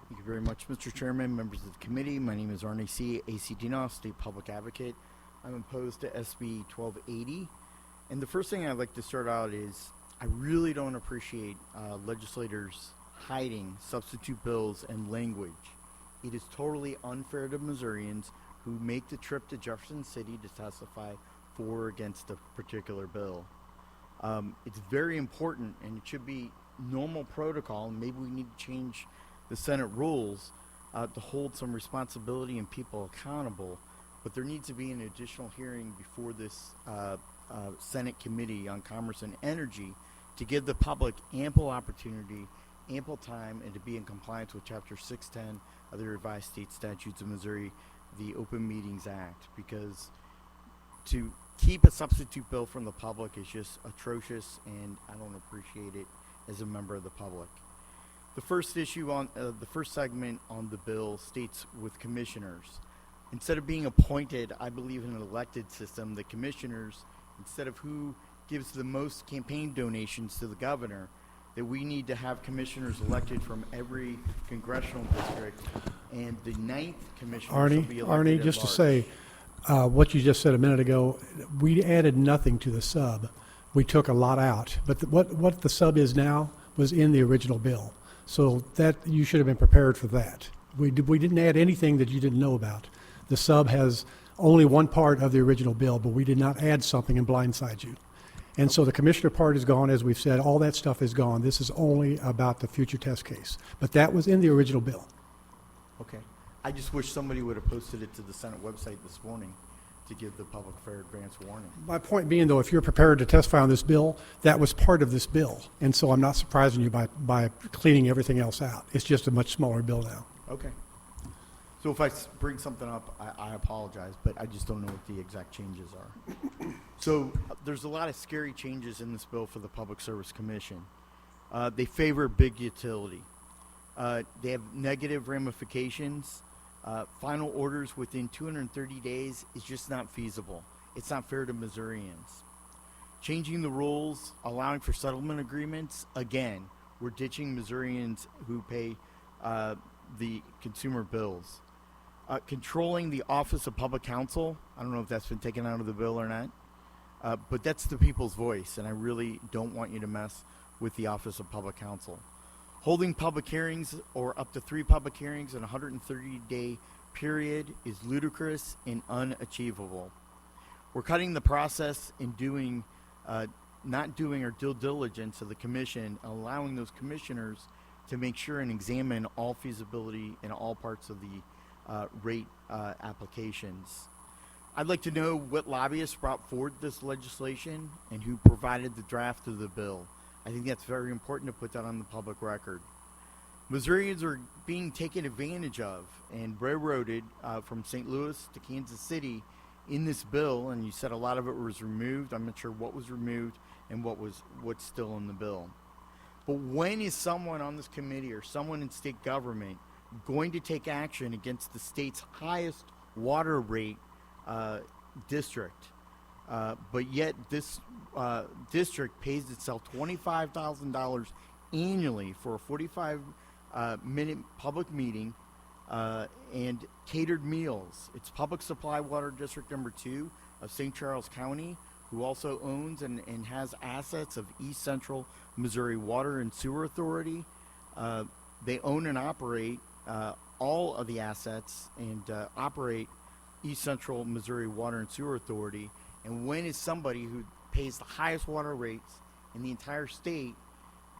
Thank you very much, Mr. Chairman, members of the committee. My name is Arnie C., ACDNOF, State Public Advocate. I'm opposed to SB 1280. And the first thing I'd like to start out is I really don't appreciate legislators hiding substitute bills and language. It is totally unfair to Missourians who make the trip to Jefferson City to testify for or against a particular bill. It's very important, and it should be normal protocol, and maybe we need to change the Senate rules to hold some responsibility and people accountable, but there needs to be an additional hearing before this Senate Committee on Commerce and Energy to give the public ample opportunity, ample time, and to be in compliance with Chapter 610 of the Revised State Statutes of Missouri, the Open Meetings Act, because to keep a substitute bill from the public is just atrocious, and I don't appreciate it as a member of the public. The first issue on the first segment on the bill states with commissioners. Instead of being appointed, I believe in an elected system. The commissioners, instead of who gives the most campaign donations to the governor, that we need to have commissioners elected from every congressional district, and the 9th commissioner should be elected Arnie, just at to large. say, what you just said a minute ago, we added nothing to the sub. We took a lot out, but what the sub is now was in the original bill. So that you should have been prepared for that. We didn't add anything that you didn't know about. The sub has only one part of the original bill, but we did not add something and blindside you. And so the commissioner part is gone, as we've said. All that stuff is gone. This is only about the future test case. But that was in the original bill. Okay. I just wish somebody would have posted it to the Senate website this morning to give the public fair advance warning. My point being, though, if you're prepared to testify on this bill, that was part of this bill. And so I'm not surprising you by cleaning everything else out. It's just a much smaller bill now. Okay. So if I bring something up, I apologize, but I just don't know what the exact changes are. So there's a lot of scary changes in this bill for the Public Service Commission. They favor big utility. They have negative ramifications. Final orders within 230 days is just not feasible. It's not fair to Missourians. Changing the rules, allowing for settlement agreements, again, we're ditching Missourians who pay the consumer bills. Controlling the Office of Public Counsel, I don't know if that's been taken out of the bill or not, but that's the people's voice, and I really don't want you to mess with the Office of Public Counsel. Holding public hearings or up to 3 public hearings in a 130-day period is ludicrous and unachievable. We're cutting the process in not doing our due diligence of the commission, allowing those commissioners to make sure and examine all feasibility in all parts of the rate applications. I'd like to know what lobbyists brought forward this legislation and who provided the draft of the bill. I think that's very important to put that on the public record. Missourians are being taken advantage of and railroaded from St. Louis to Kansas City in this bill, and you said a lot of it was removed. I'm not sure what was removed and what's still in the bill. But when is someone on this committee or someone in state government going to take action against the state's highest water rate district? But yet this district pays itself $25,000 annually for a 45-minute public meeting and catered meals. It's Public Supply Water District number 2 of St. Charles County, who also owns and has assets of East Central Missouri Water and Sewer Authority. They own and operate all of the assets and operate East Central Missouri Water and Sewer Authority. And when is somebody who pays the highest water rates in the entire state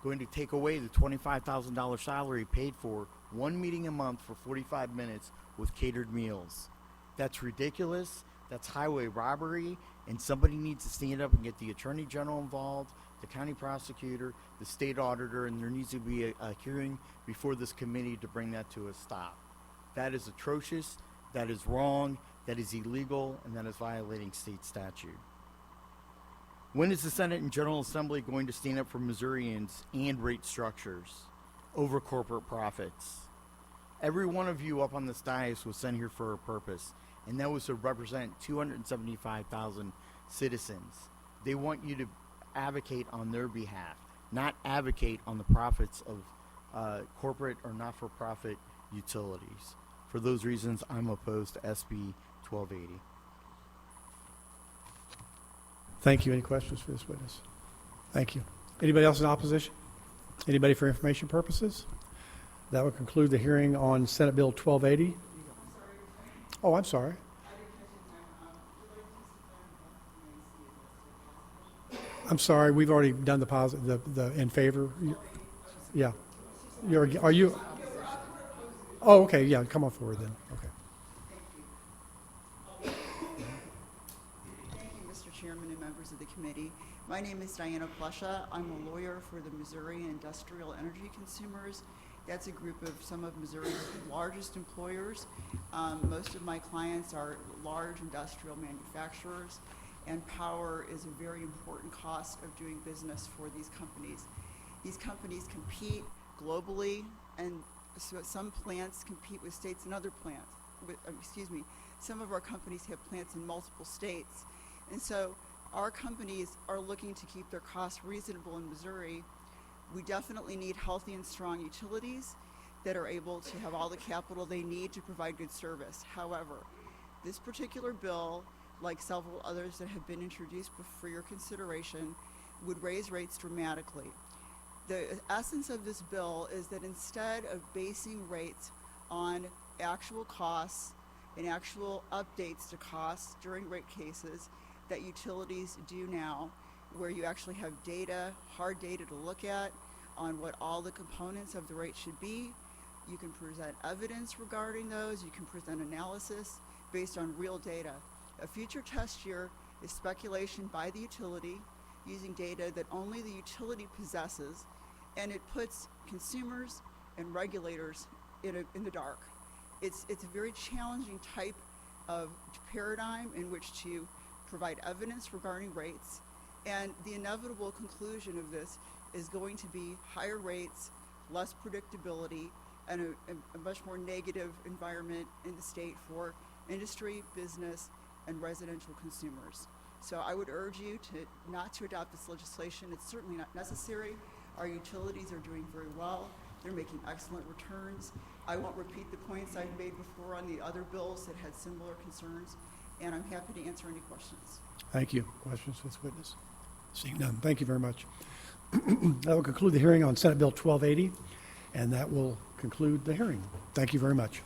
going to take away the $25,000 salary paid for one meeting a month for 45 minutes with catered meals? That's ridiculous. That's highway robbery, and somebody needs to stand up and get the Attorney General involved, the county prosecutor, the state auditor, and there needs to be a hearing before this committee to bring that to a stop. That is atrocious, that is wrong, that is illegal, and that is violating state statute. When is the Senate and General Assembly going to stand up for Missourians and rate structures over corporate profits? Every one of you up on this dais was sent here for a purpose, and that was to represent 275,000 citizens. They want you to advocate on their behalf, not advocate on the profits of corporate or not-for-profit utilities. For those reasons, I'm opposed to SB 1280. Thank you. Any questions for this witness? Thank you. Anybody else in opposition? Anybody for information purposes? That will conclude the hearing on Senate Bill 1280. Oh, I'm sorry. I'm sorry. We've already done the positive, the in favor. Yeah. Are you? Oh, okay. Yeah. Come on forward then. Okay. Thank you, Mr. Chairman and members of the committee. My name is Diana Plesha. I'm a lawyer for the Missouri Industrial Energy Consumers. That's a group of some of Missouri's largest employers. Most of my clients are large industrial manufacturers, and power is a very important cost of doing business for these companies. These companies compete globally, and so some plants compete with states and other plants. Some of our companies have plants in multiple states, and so our companies are looking to keep their costs reasonable in Missouri. We definitely need healthy and strong utilities that are able to have all the capital they need to provide good service. However, this particular bill, like several others that have been introduced for your consideration, would raise rates dramatically. The essence of this bill is that instead of basing rates on actual costs and actual updates to costs during rate cases that utilities do now, where you actually have data, hard data to look at on what all the components of the rate should be. You can present evidence regarding those. You can present analysis based on real data. A future test year is speculation by the utility using data that only the utility possesses, and it puts consumers and regulators in the dark. It's a very challenging type of paradigm in which to provide evidence regarding rates. And the inevitable conclusion of this is going to be higher rates, less predictability, and a much more negative environment in the state for industry, business, and residential consumers. So I would urge you not to adopt this legislation. It's certainly not necessary. Our utilities are doing very well. They're making excellent returns. I won't repeat the points I've made before on the other bills that had similar concerns, and I'm happy to answer any questions. Thank you. Questions for this witness? Seeing none. Thank you very much. That will conclude the hearing on Senate Bill 1280, and that will conclude the hearing. Thank you very much.